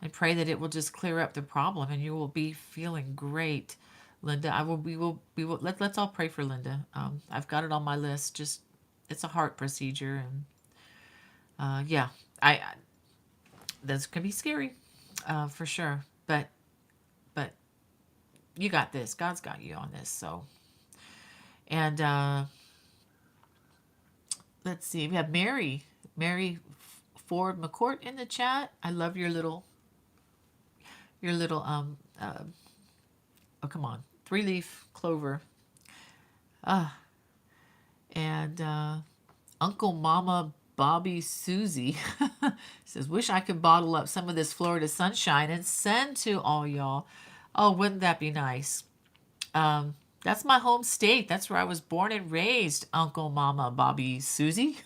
I pray that it will just clear up the problem, and you will be feeling great, Linda. We will. Let's all pray for Linda. I've got it on my list. Just, it's a heart procedure, and yeah, this can be scary, for sure. But you got this. God's got you on this. So. And let's see, we have Mary Ford McCourt in the chat. I love your little oh, come on, 3-leaf clover. And Uncle Mama Bobby Susie says, wish I could bottle up some of this Florida sunshine and send to all y'all. Oh, wouldn't that be nice? That's my home state. That's where I was born and raised, Uncle Mama Bobby Susie.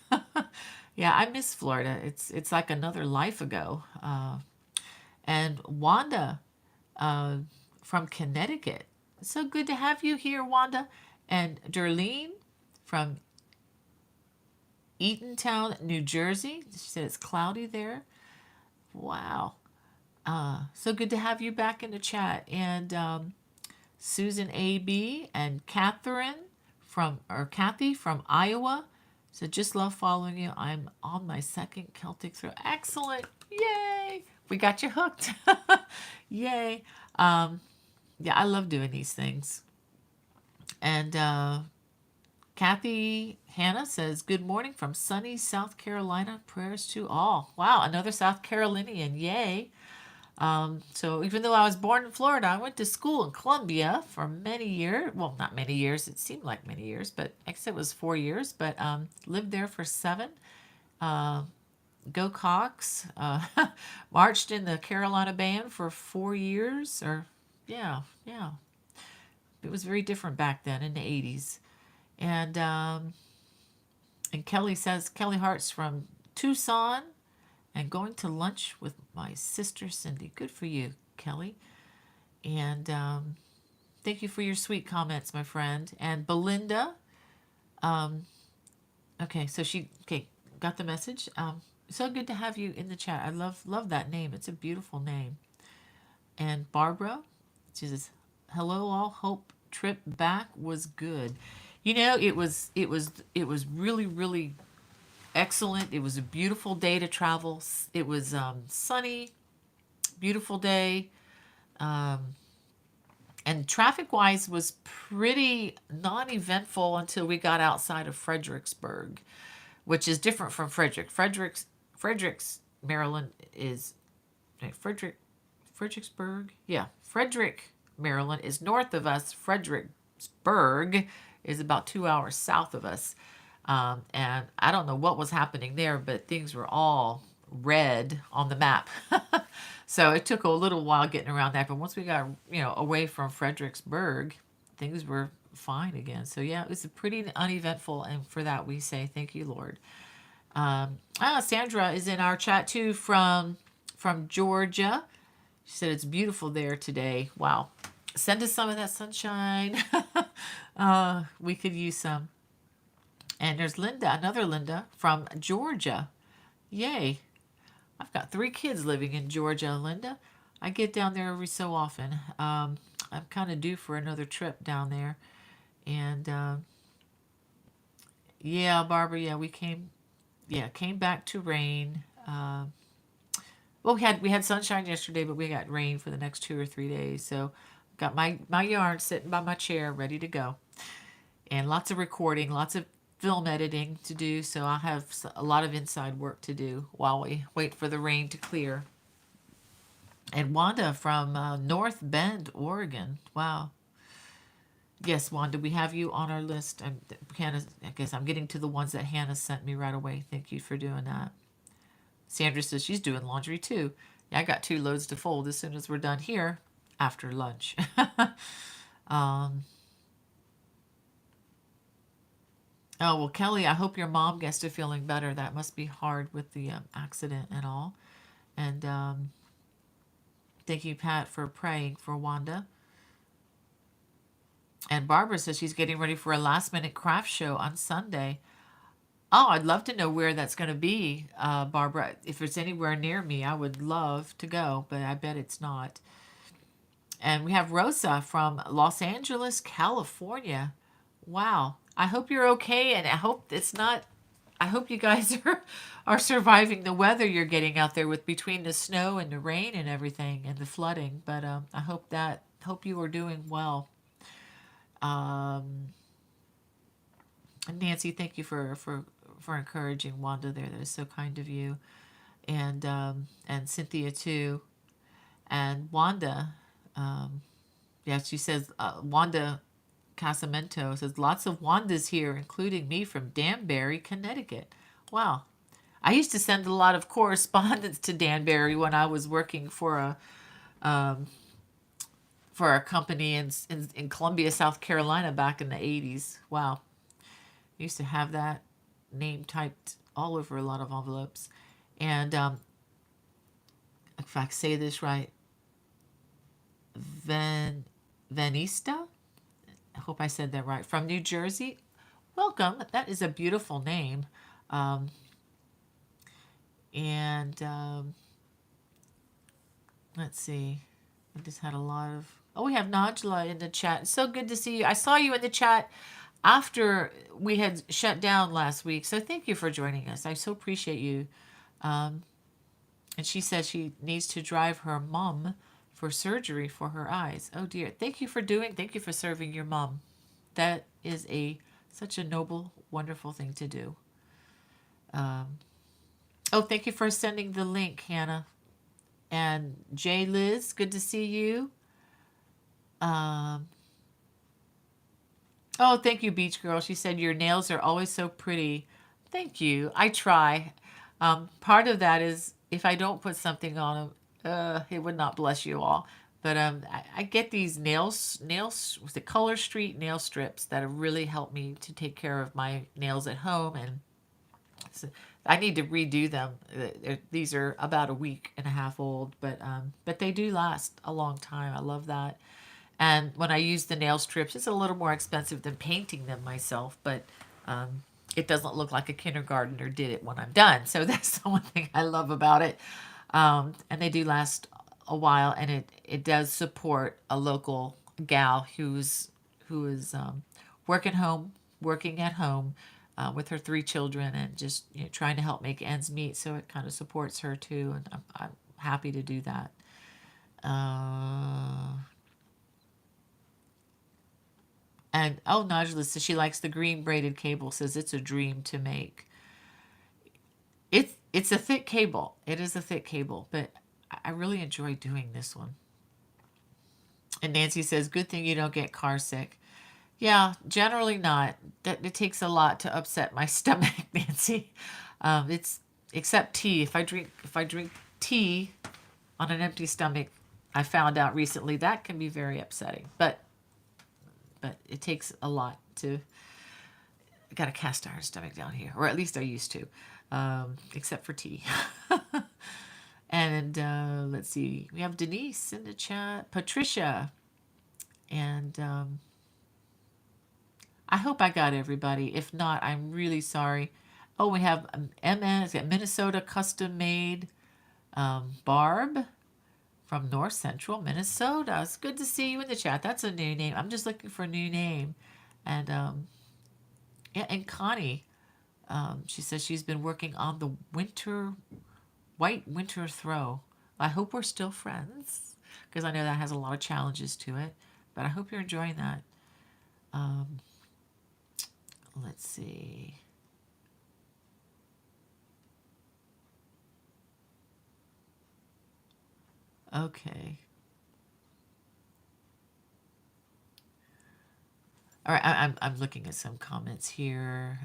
Yeah, I miss Florida. It's like another life ago. And Wanda from Connecticut. It's so good to have you here, Wanda. And Darlene from Eatontown, New Jersey. She said it's cloudy there. Wow. So good to have you back in the chat. And Susan A.B. and Catherine Kathy from Iowa said, just love following you. I'm on my second Celtic throw. Excellent. Yay. We got you hooked. Yay. Yeah, I love doing these things. And Kathy Hannah says, good morning from sunny South Carolina. Prayers to all. Wow, another South Carolinian. Yay. So even though I was born in Florida, I went to school in Columbia for many years. Well, not many years. It seemed like many years, but I guess it was 4 years. But lived there for 7. Go Cox. Marched in the Carolina band for 4 years. Or yeah. It was very different back then in the 80s. And Kelly says, Kelly Hart's from Tucson and going to lunch with my sister Cindy. Good for you, Kelly. And thank you for your sweet comments, my friend. And Belinda, okay, so got the message. So good to have you in the chat. I love that name. It's a beautiful name. And Barbara, she says, hello all. Hope trip back was good. It was really, really excellent. It was a beautiful day to travel. It was sunny, beautiful day. And traffic-wise was pretty non-eventful until we got outside of Fredericksburg, which is different from Frederick. Fredericks, Maryland is Fredericksburg. Yeah, Frederick, Maryland is north of us. Fredericksburg is about 2 hours south of us. And I don't know what was happening there, but things were all red on the map. So it took a little while getting around that. But once we got, away from Fredericksburg, things were fine again. So yeah, it was a pretty uneventful. And for that, we say, thank you, Lord. Sandra is in our chat too from Georgia. She said it's beautiful there today. Wow. Send us some of that sunshine. We could use some. And there's Linda, another Linda from Georgia. Yay. I've got 3 kids living in Georgia, Linda. I get down there every so often. I'm kind of due for another trip down there. And yeah, Barbara, yeah, we came back to rain. Well, we had sunshine yesterday, but we got rain for the next 2 or 3 days. So got my yarn sitting by my chair ready to go. And lots of recording, lots of film editing to do, so I'll have a lot of inside work to do while we wait for the rain to clear. And Wanda from North Bend, Oregon. Wow. Yes, Wanda, we have you on our list. Hannah, I guess I'm getting to the ones that Hannah sent me right away. Thank you for doing that. Sandra says she's doing laundry too. Yeah, I got 2 loads to fold as soon as we're done here after lunch. Oh, well, Kelly, I hope your mom gets to feeling better. That must be hard with the accident and all. And thank you, Pat, for praying for Wanda. And Barbara says she's getting ready for a last-minute craft show on Sunday. Oh, I'd love to know where that's going to be, Barbara. If it's anywhere near me, I would love to go, but I bet it's not. And we have Rosa from Los Angeles, California. Wow. I hope you're okay, and I hope you guys are surviving the weather you're getting out there with between the snow and the rain and everything and the flooding. But I hope you are doing well. And Nancy, thank you for encouraging Wanda there. That is so kind of you, and Cynthia too, and Wanda. Yeah, she says Wanda Casamento says, lots of Wandas here, including me from Danbury, Connecticut. Wow. I used to send a lot of correspondence to Danbury when I was working for a company in Columbia, South Carolina back in the 80s. Wow. I used to have that name typed all over a lot of envelopes. And if I say this right, Vanista? I hope I said that right. From New Jersey. Welcome. That is a beautiful name. Let's see. I just had a lot of... Oh, we have Najla in the chat. So good to see you. I saw you in the chat after we had shut down last week. So thank you for joining us. I so appreciate you. Um, and she said she needs to drive her mom for surgery for her eyes. Oh dear. Thank you for serving your mom. That is such a noble, wonderful thing to do. Um, oh, thank you for sending the link, Hannah. And Jay Liz, good to see you. Um, oh, thank you, Beach Girl. She said your nails are always so pretty. Thank you. I try. Part of that is if I don't put something on them, it would not bless you all. But I get these was it Color Street nail strips that have really helped me to take care of my nails at home, and so I need to redo them. These are about a week and a half old, but they do last a long time. I love that. And when I use the nail strips, it's a little more expensive than painting them myself, but it doesn't look like a kindergartner did it when I'm done. So that's the one thing I love about it. And they do last a while, and it does support a local gal who is working at home with her 3 children, and just trying to help make ends meet. So it kind of supports her too, and I'm happy to do that. Uh, And oh, Najla says she likes the green braided cable. Says it's a dream to make. It's a thick cable. It is a thick cable, but I really enjoy doing this one. And Nancy says, "Good thing you don't get car sick." Yeah, generally not. That it takes a lot to upset my stomach, Nancy. It's except tea. If I drink tea on an empty stomach, I found out recently that can be very upsetting. But it takes a lot to. I got a cast iron stomach down here, or at least I used to, except for tea. And let's see, we have Denise in the chat, Patricia, and I hope I got everybody. If not, I'm really sorry. Oh, we have MS, Minnesota Custom Made, Barb from North Central Minnesota. It's good to see you in the chat. That's a new name. I'm just looking for a new name. And yeah, and Connie, she says she's been working on the white winter throw. I hope we're still friends, because I know that has a lot of challenges to it. But I hope you're enjoying that. Um, let's see. Okay. All right, I'm looking at some comments here.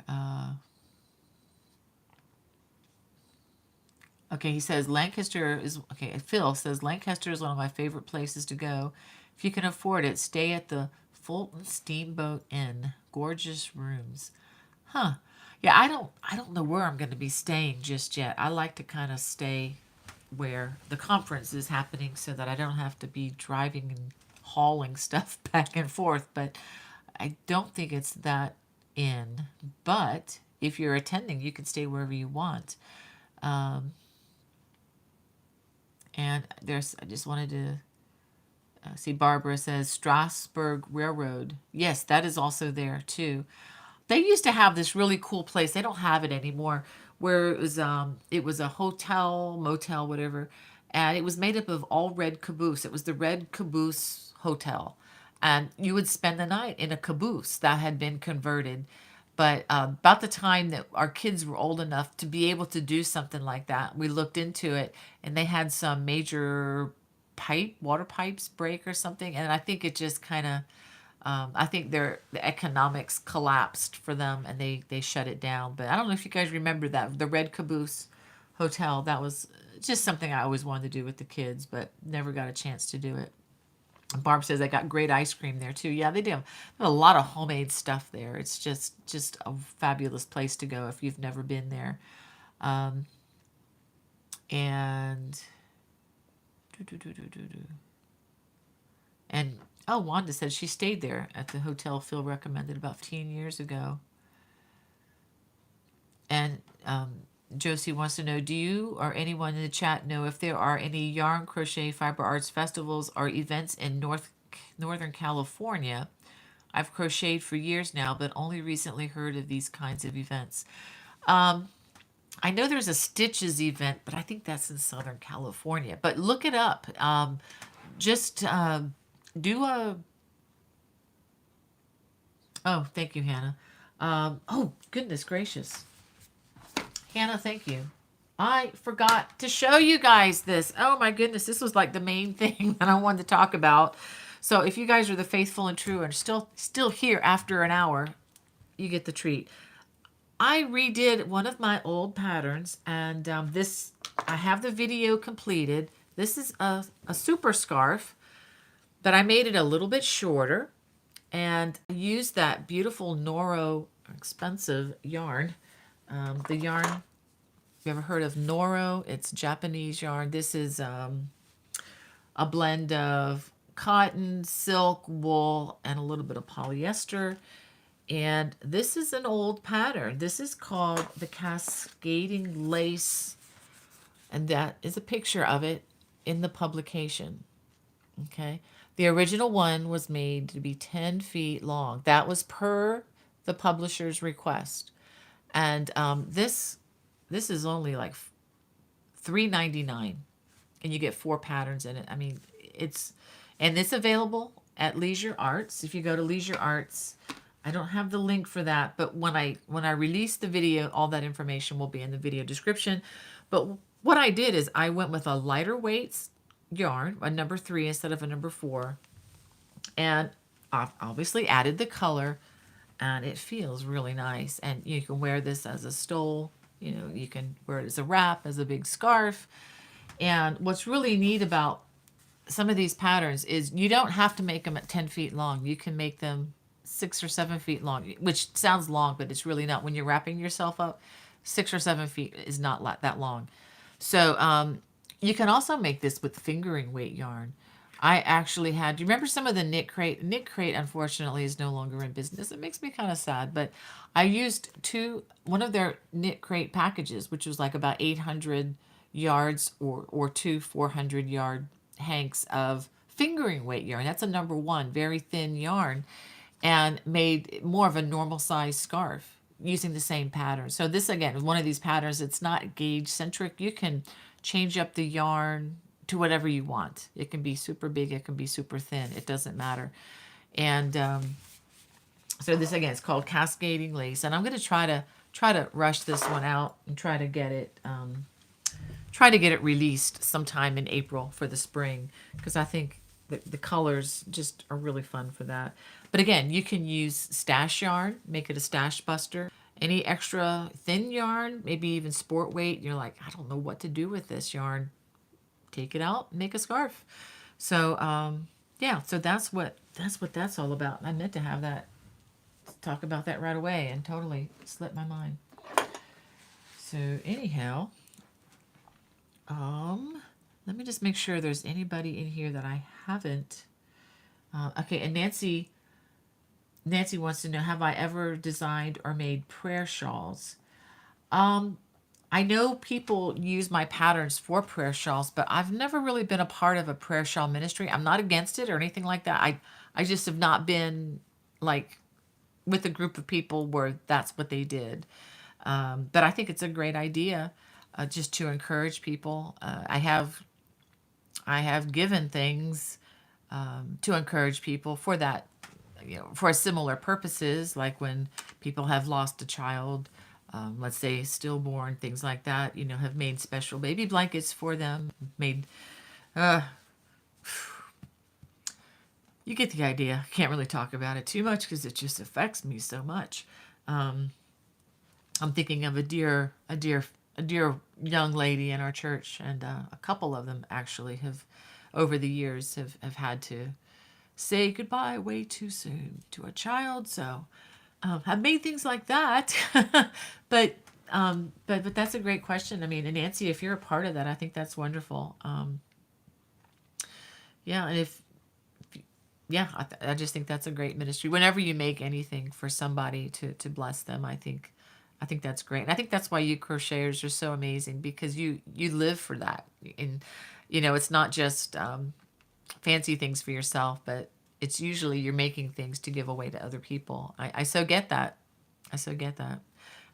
Okay, he says Lancaster is okay. Phil says Lancaster is one of my favorite places to go. If you can afford it, stay at the Fulton Steamboat Inn. Gorgeous rooms. Huh. Yeah, I don't know where I'm going to be staying just yet. I like to kind of stay where the conference is happening so that I don't have to be driving and hauling stuff back and forth, but I don't think it's that inn. But if you're attending, you can stay wherever you want. Um, and I just wanted to see Barbara says Strasburg Railroad. Yes, that is also there too. They used to have this really cool place. They don't have it anymore. Where it was a hotel, motel, whatever, and it was made up of all red caboose. It was the Red Caboose Hotel, and you would spend the night in a caboose that had been converted. But about the time that our kids were old enough to be able to do something like that, we looked into it, and they had some major water pipes break or something, and I think it just kind of I think the economics collapsed for them, and they shut it down. But I don't know if you guys remember that the Red Caboose Hotel. That was just something I always wanted to do with the kids, but never got a chance to do it. And Barb says they got great ice cream there too. Yeah, they do. They have a lot of homemade stuff there. It's just a fabulous place to go if you've never been there. Um, and and oh, Wanda said she stayed there at the hotel Phil recommended about 15 years ago. And Josie wants to know, do you or anyone in the chat know if there are any yarn, crochet, fiber arts festivals or events in Northern California I've crocheted for years now, but only recently heard of these kinds of events. Um, I know there's a Stitches event, but I think that's in Southern California. But look it up. Just do a. Oh, thank you, Hannah. Oh, goodness gracious. Hannah, thank you. I forgot to show you guys this. Oh my goodness, this was like the main thing that I wanted to talk about. So if you guys are the faithful and true and still here after an hour, you get the treat. I redid one of my old patterns, and this I have the video completed. This is a super scarf, but I made it a little bit shorter, and I used that beautiful Noro expensive yarn. The yarn, you ever heard of Noro? It's Japanese yarn. This is a blend of cotton, silk, wool, and a little bit of polyester. And this is an old pattern. This is called the Cascading Lace. And that is a picture of it in the publication. Okay. The original one was made to be 10 feet long. That was per the publisher's request. And this is only like $3.99, and you get 4 patterns in it. I mean, it's available at Leisure Arts. If you go to Leisure Arts, I don't have the link for that, but when I release the video, all that information will be in the video description. But what I did is I went with a lighter weight yarn, a number 3 instead of a number 4, and obviously added the color, and it feels really nice. And you can wear this as a stole. You know, you can wear it as a wrap, as a big scarf. And what's really neat about some of these patterns is you don't have to make them at 10 feet long. You can make them 6 or 7 feet long, which sounds long, but it's really not. When you're wrapping yourself up, 6 or 7 feet is not that long. So you can also make this with fingering weight yarn. I actually had, do you remember some of the Knit Crate? Knit Crate, unfortunately, is no longer in business. It makes me kind of sad, but I used one of their Knit Crate packages, which was like about 800 yards or two 400-yard hanks of fingering weight yarn. That's a number 1, very thin yarn, and made more of a normal size scarf using the same pattern. So this, again, is one of these patterns. It's not gauge centric. You can change up the yarn to whatever you want. It can be super big, it can be super thin, it doesn't matter. And so this, again, is called Cascading Lace, and I'm going to try to rush this one out and try to get it released sometime in April for the spring, because I think the colors just are really fun for that. But again, you can use stash yarn, make it a stash buster. Any extra thin yarn, maybe even sport weight, you're like, I don't know what to do with this yarn. Take it out, make a scarf. So yeah, so that's what that's all about. I meant to have that, talk about that right away, and totally slipped my mind. So anyhow, let me just make sure there's anybody in here that I haven't. Okay, and Nancy wants to know, have I ever designed or made prayer shawls? I know people use my patterns for prayer shawls, but I've never really been a part of a prayer shawl ministry. I'm not against it or anything like that. I just have not been like with a group of people where that's what they did. But I think it's a great idea, just to encourage people. I have given things to encourage people for that, for similar purposes, like when people have lost a child, let's say stillborn, things like that, have made special baby blankets for them, made, you get the idea. Can't really talk about it too much because it just affects me so much. I'm thinking of a dear young lady in our church, and a couple of them actually have, over the years, have had to say goodbye way too soon to a child. So I've made things like that. but that's a great question. I mean, and Nancy, if you're a part of that, I think that's wonderful. Yeah, and I just think that's a great ministry. Whenever you make anything for somebody to bless them, I think that's great. And I think that's why you crocheters are so amazing, because you live for that. And it's not just fancy things for yourself, but it's usually you're making things to give away to other people. I so get that. I so get that.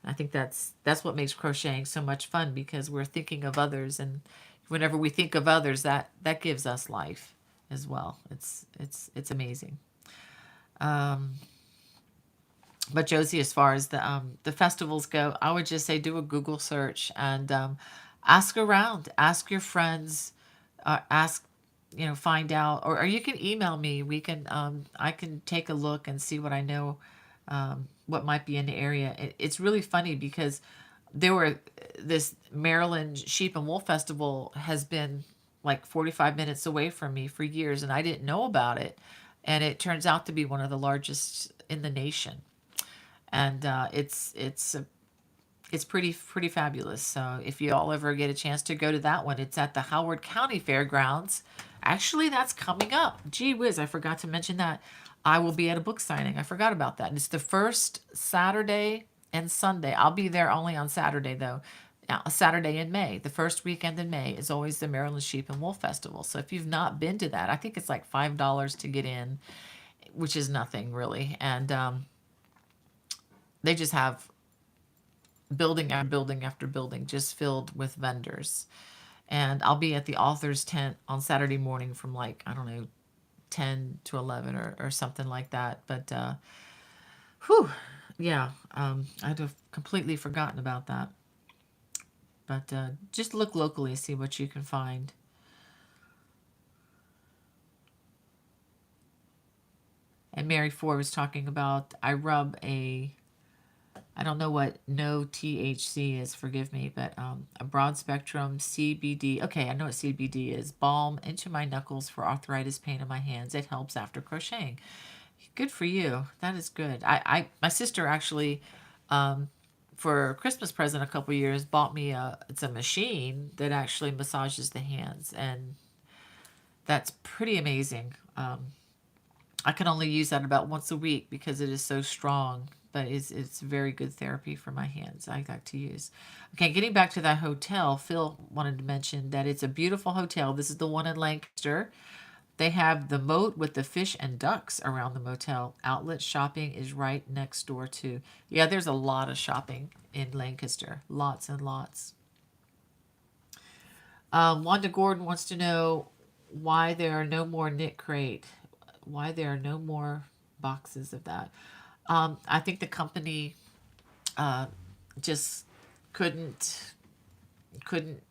I think that's what makes crocheting so much fun, because we're thinking of others, and whenever we think of others, that gives us life as well. It's amazing. Um, but Josie, as far as the festivals go, I would just say do a Google search and ask around, ask your friends, ask, find out, or you can email me. We can I can take a look and see what I know, what might be in the area. It's really funny because there were this Maryland Sheep and Wool Festival has been like 45 minutes away from me for years, and I didn't know about it. And it turns out to be one of the largest in the nation, and it's pretty fabulous. So if you all ever get a chance to go to that one, it's at the Howard County Fairgrounds. Actually, that's coming up. Gee whiz, I forgot to mention that. I will be at a book signing. I forgot about that. And it's the first Saturday and Sunday. I'll be there only on Saturday though. Saturday in May. The first weekend in May is always the Maryland Sheep and Wool Festival. So if you've not been to that, I think it's like $5 to get in, which is nothing really. And they just have building after building after building just filled with vendors. And I'll be at the author's tent on Saturday morning from like, I don't know, 10 to 11 or something like that. But, whew, yeah, I'd have completely forgotten about that. But just look locally, see what you can find. And Mary Ford was talking about, I rub I don't know what no THC is, forgive me, but a broad spectrum CBD. Okay, I know what CBD is. Balm into my knuckles for arthritis pain in my hands. It helps after crocheting. Good for you. That is good. My sister actually, for a Christmas present a couple years, bought me it's a machine that actually massages the hands, and that's pretty amazing. I can only use that about once a week because it is so strong, but it's very good therapy for my hands. I like to use. Okay, getting back to that hotel, Phil wanted to mention that it's a beautiful hotel. This is the one in Lancaster. They have the moat with the fish and ducks around the motel. Outlet shopping is right next door too. Yeah, there's a lot of shopping in Lancaster. Lots and lots. Wanda Gordon wants to know why there are no more knit crate, why there are no more boxes of that. I think the company uh, just couldn't couldn't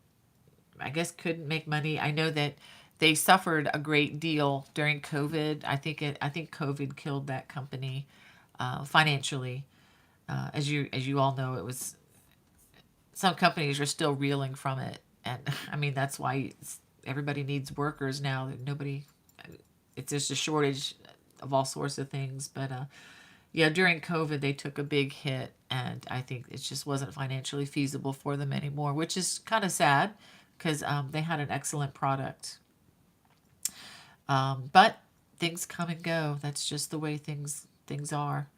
I guess couldn't make money. I know that they suffered a great deal during COVID. I think COVID killed that company financially. As you all know, it was some companies are still reeling from it, and I mean that's why everybody needs workers now. Nobody, it's just a shortage of all sorts of things. But yeah, during COVID they took a big hit, and I think it just wasn't financially feasible for them anymore, which is kind of sad because they had an excellent product. But things come and go. That's just the way things are.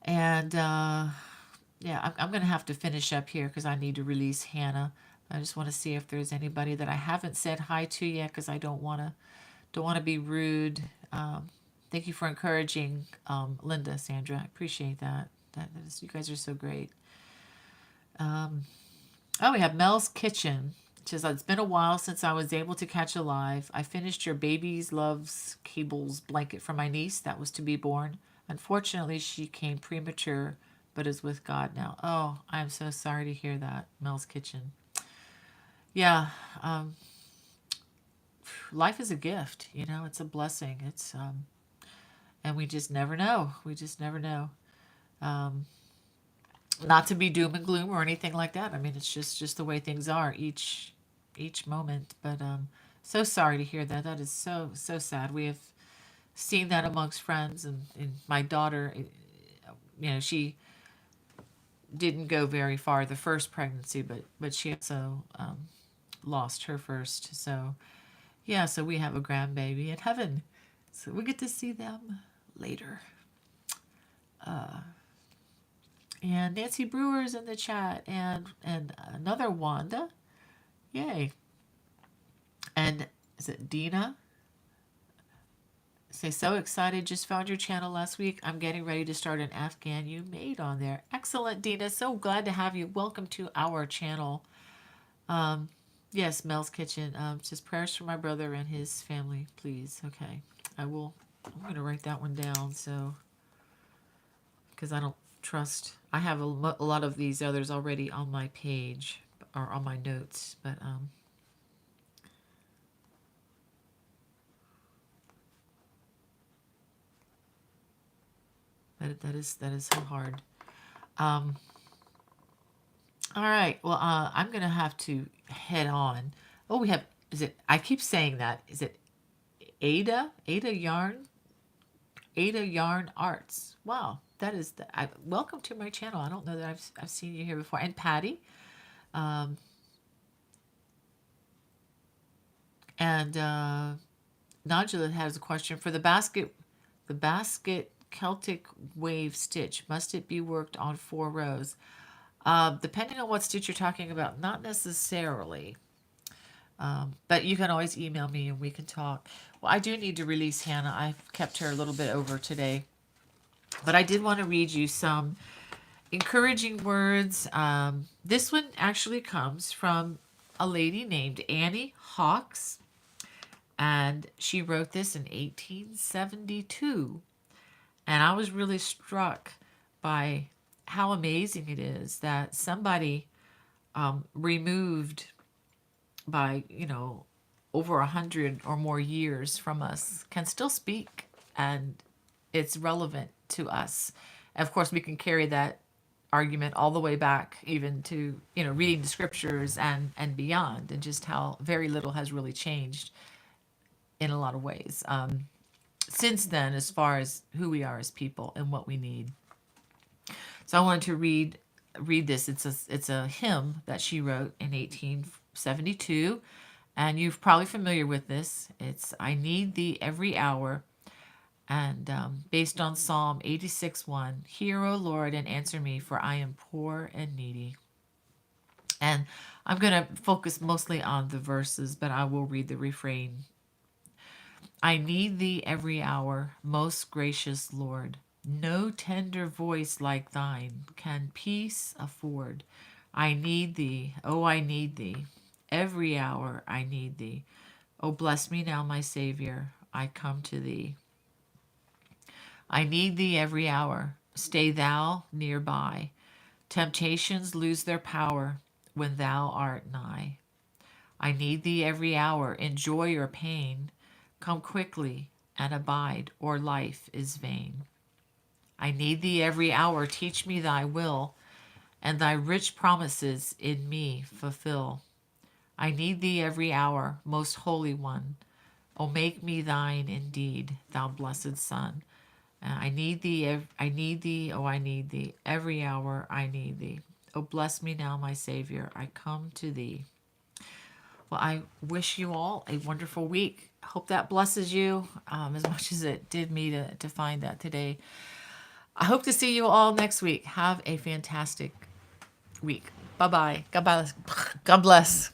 And yeah, I'm going to have to finish up here because I need to release Hannah. I just want to see if there's anybody that I haven't said hi to yet because I don't want to be rude. Thank you for encouraging Linda, Sandra. I appreciate that. That is, you guys are so great. Um, oh, we have Mel's Kitchen. It says, it's been a while since I was able to catch a live. I finished your Babies Loves Cables blanket for my niece that was to be born. Unfortunately, she came premature, but is with God now. Oh, I'm so sorry to hear that, Mel's Kitchen. Yeah, um, life is a gift, it's a blessing. And we just never know. We just never know. Um, Not to be doom and gloom or anything like that. I mean, it's just the way things are each moment. But so sorry to hear that. That is so sad. We have seen that amongst friends, and my daughter, she didn't go very far the first pregnancy, but she also lost her first. So yeah, so we have a grandbaby in heaven, so we get to see them later. And Nancy Brewer's in the chat, and another Wanda, yay! And is it Dina? Say, so excited. Just found your channel last week. I'm getting ready to start an Afghan you made on there. Excellent, Dina. So glad to have you. Welcome to our channel. Yes, Mel's Kitchen. Just prayers for my brother and his family, please. Okay. I will. I'm going to write that one down. So, because I don't trust. I have a lot of these others already on my page or on my notes, but that is so hard. Um, all right. Well, I'm gonna have to head on. Oh, we have. Is it? I keep saying that. Is it Ada? Ada Yarn? Ada Yarn Arts. Wow, that is. Welcome to my channel. I don't know that I've seen you here before. And Patty. Um, and Nodula has a question for the basket. The basket Celtic wave stitch. Must it be worked on 4 rows? Depending on what stitch you're talking about, not necessarily. But you can always email me and we can talk. Well, I do need to release Hannah. I've kept her a little bit over today. But I did want to read you some encouraging words. This one actually comes from a lady named Annie Hawks. And she wrote this in 1872. And I was really struck by how amazing it is that somebody removed by, over 100 or more years from us can still speak, and it's relevant to us. Of course, we can carry that argument all the way back even to, reading the scriptures and beyond, and just how very little has really changed in a lot of ways since then, as far as who we are as people and what we need. So I wanted to read this. It's a hymn that she wrote in 1872, and you're probably familiar with this. It's "I Need Thee Every Hour," and based on Psalm 86:1. "Hear, O Lord, and answer me, for I am poor and needy." And I'm going to focus mostly on the verses, but I will read the refrain. "I need thee every hour, most gracious Lord. No tender voice like thine can peace afford. I need thee, oh, I need thee. Every hour I need thee. Oh, bless me now, my Savior, I come to thee. I need thee every hour. Stay thou nearby. Temptations lose their power when thou art nigh. I need thee every hour, in joy or pain. Come quickly and abide, or life is vain. I need thee every hour, teach me thy will, and thy rich promises in me fulfill. I need thee every hour, most holy one. O make me thine indeed, thou blessed Son. I need thee, I need thee, oh I need thee, every hour I need thee. Oh bless me now, my Savior, I come to thee. Well, I wish you all a wonderful week. Hope that blesses you as much as it did me to find that today. I hope to see you all next week. Have a fantastic week. Bye-bye. God bless. God bless.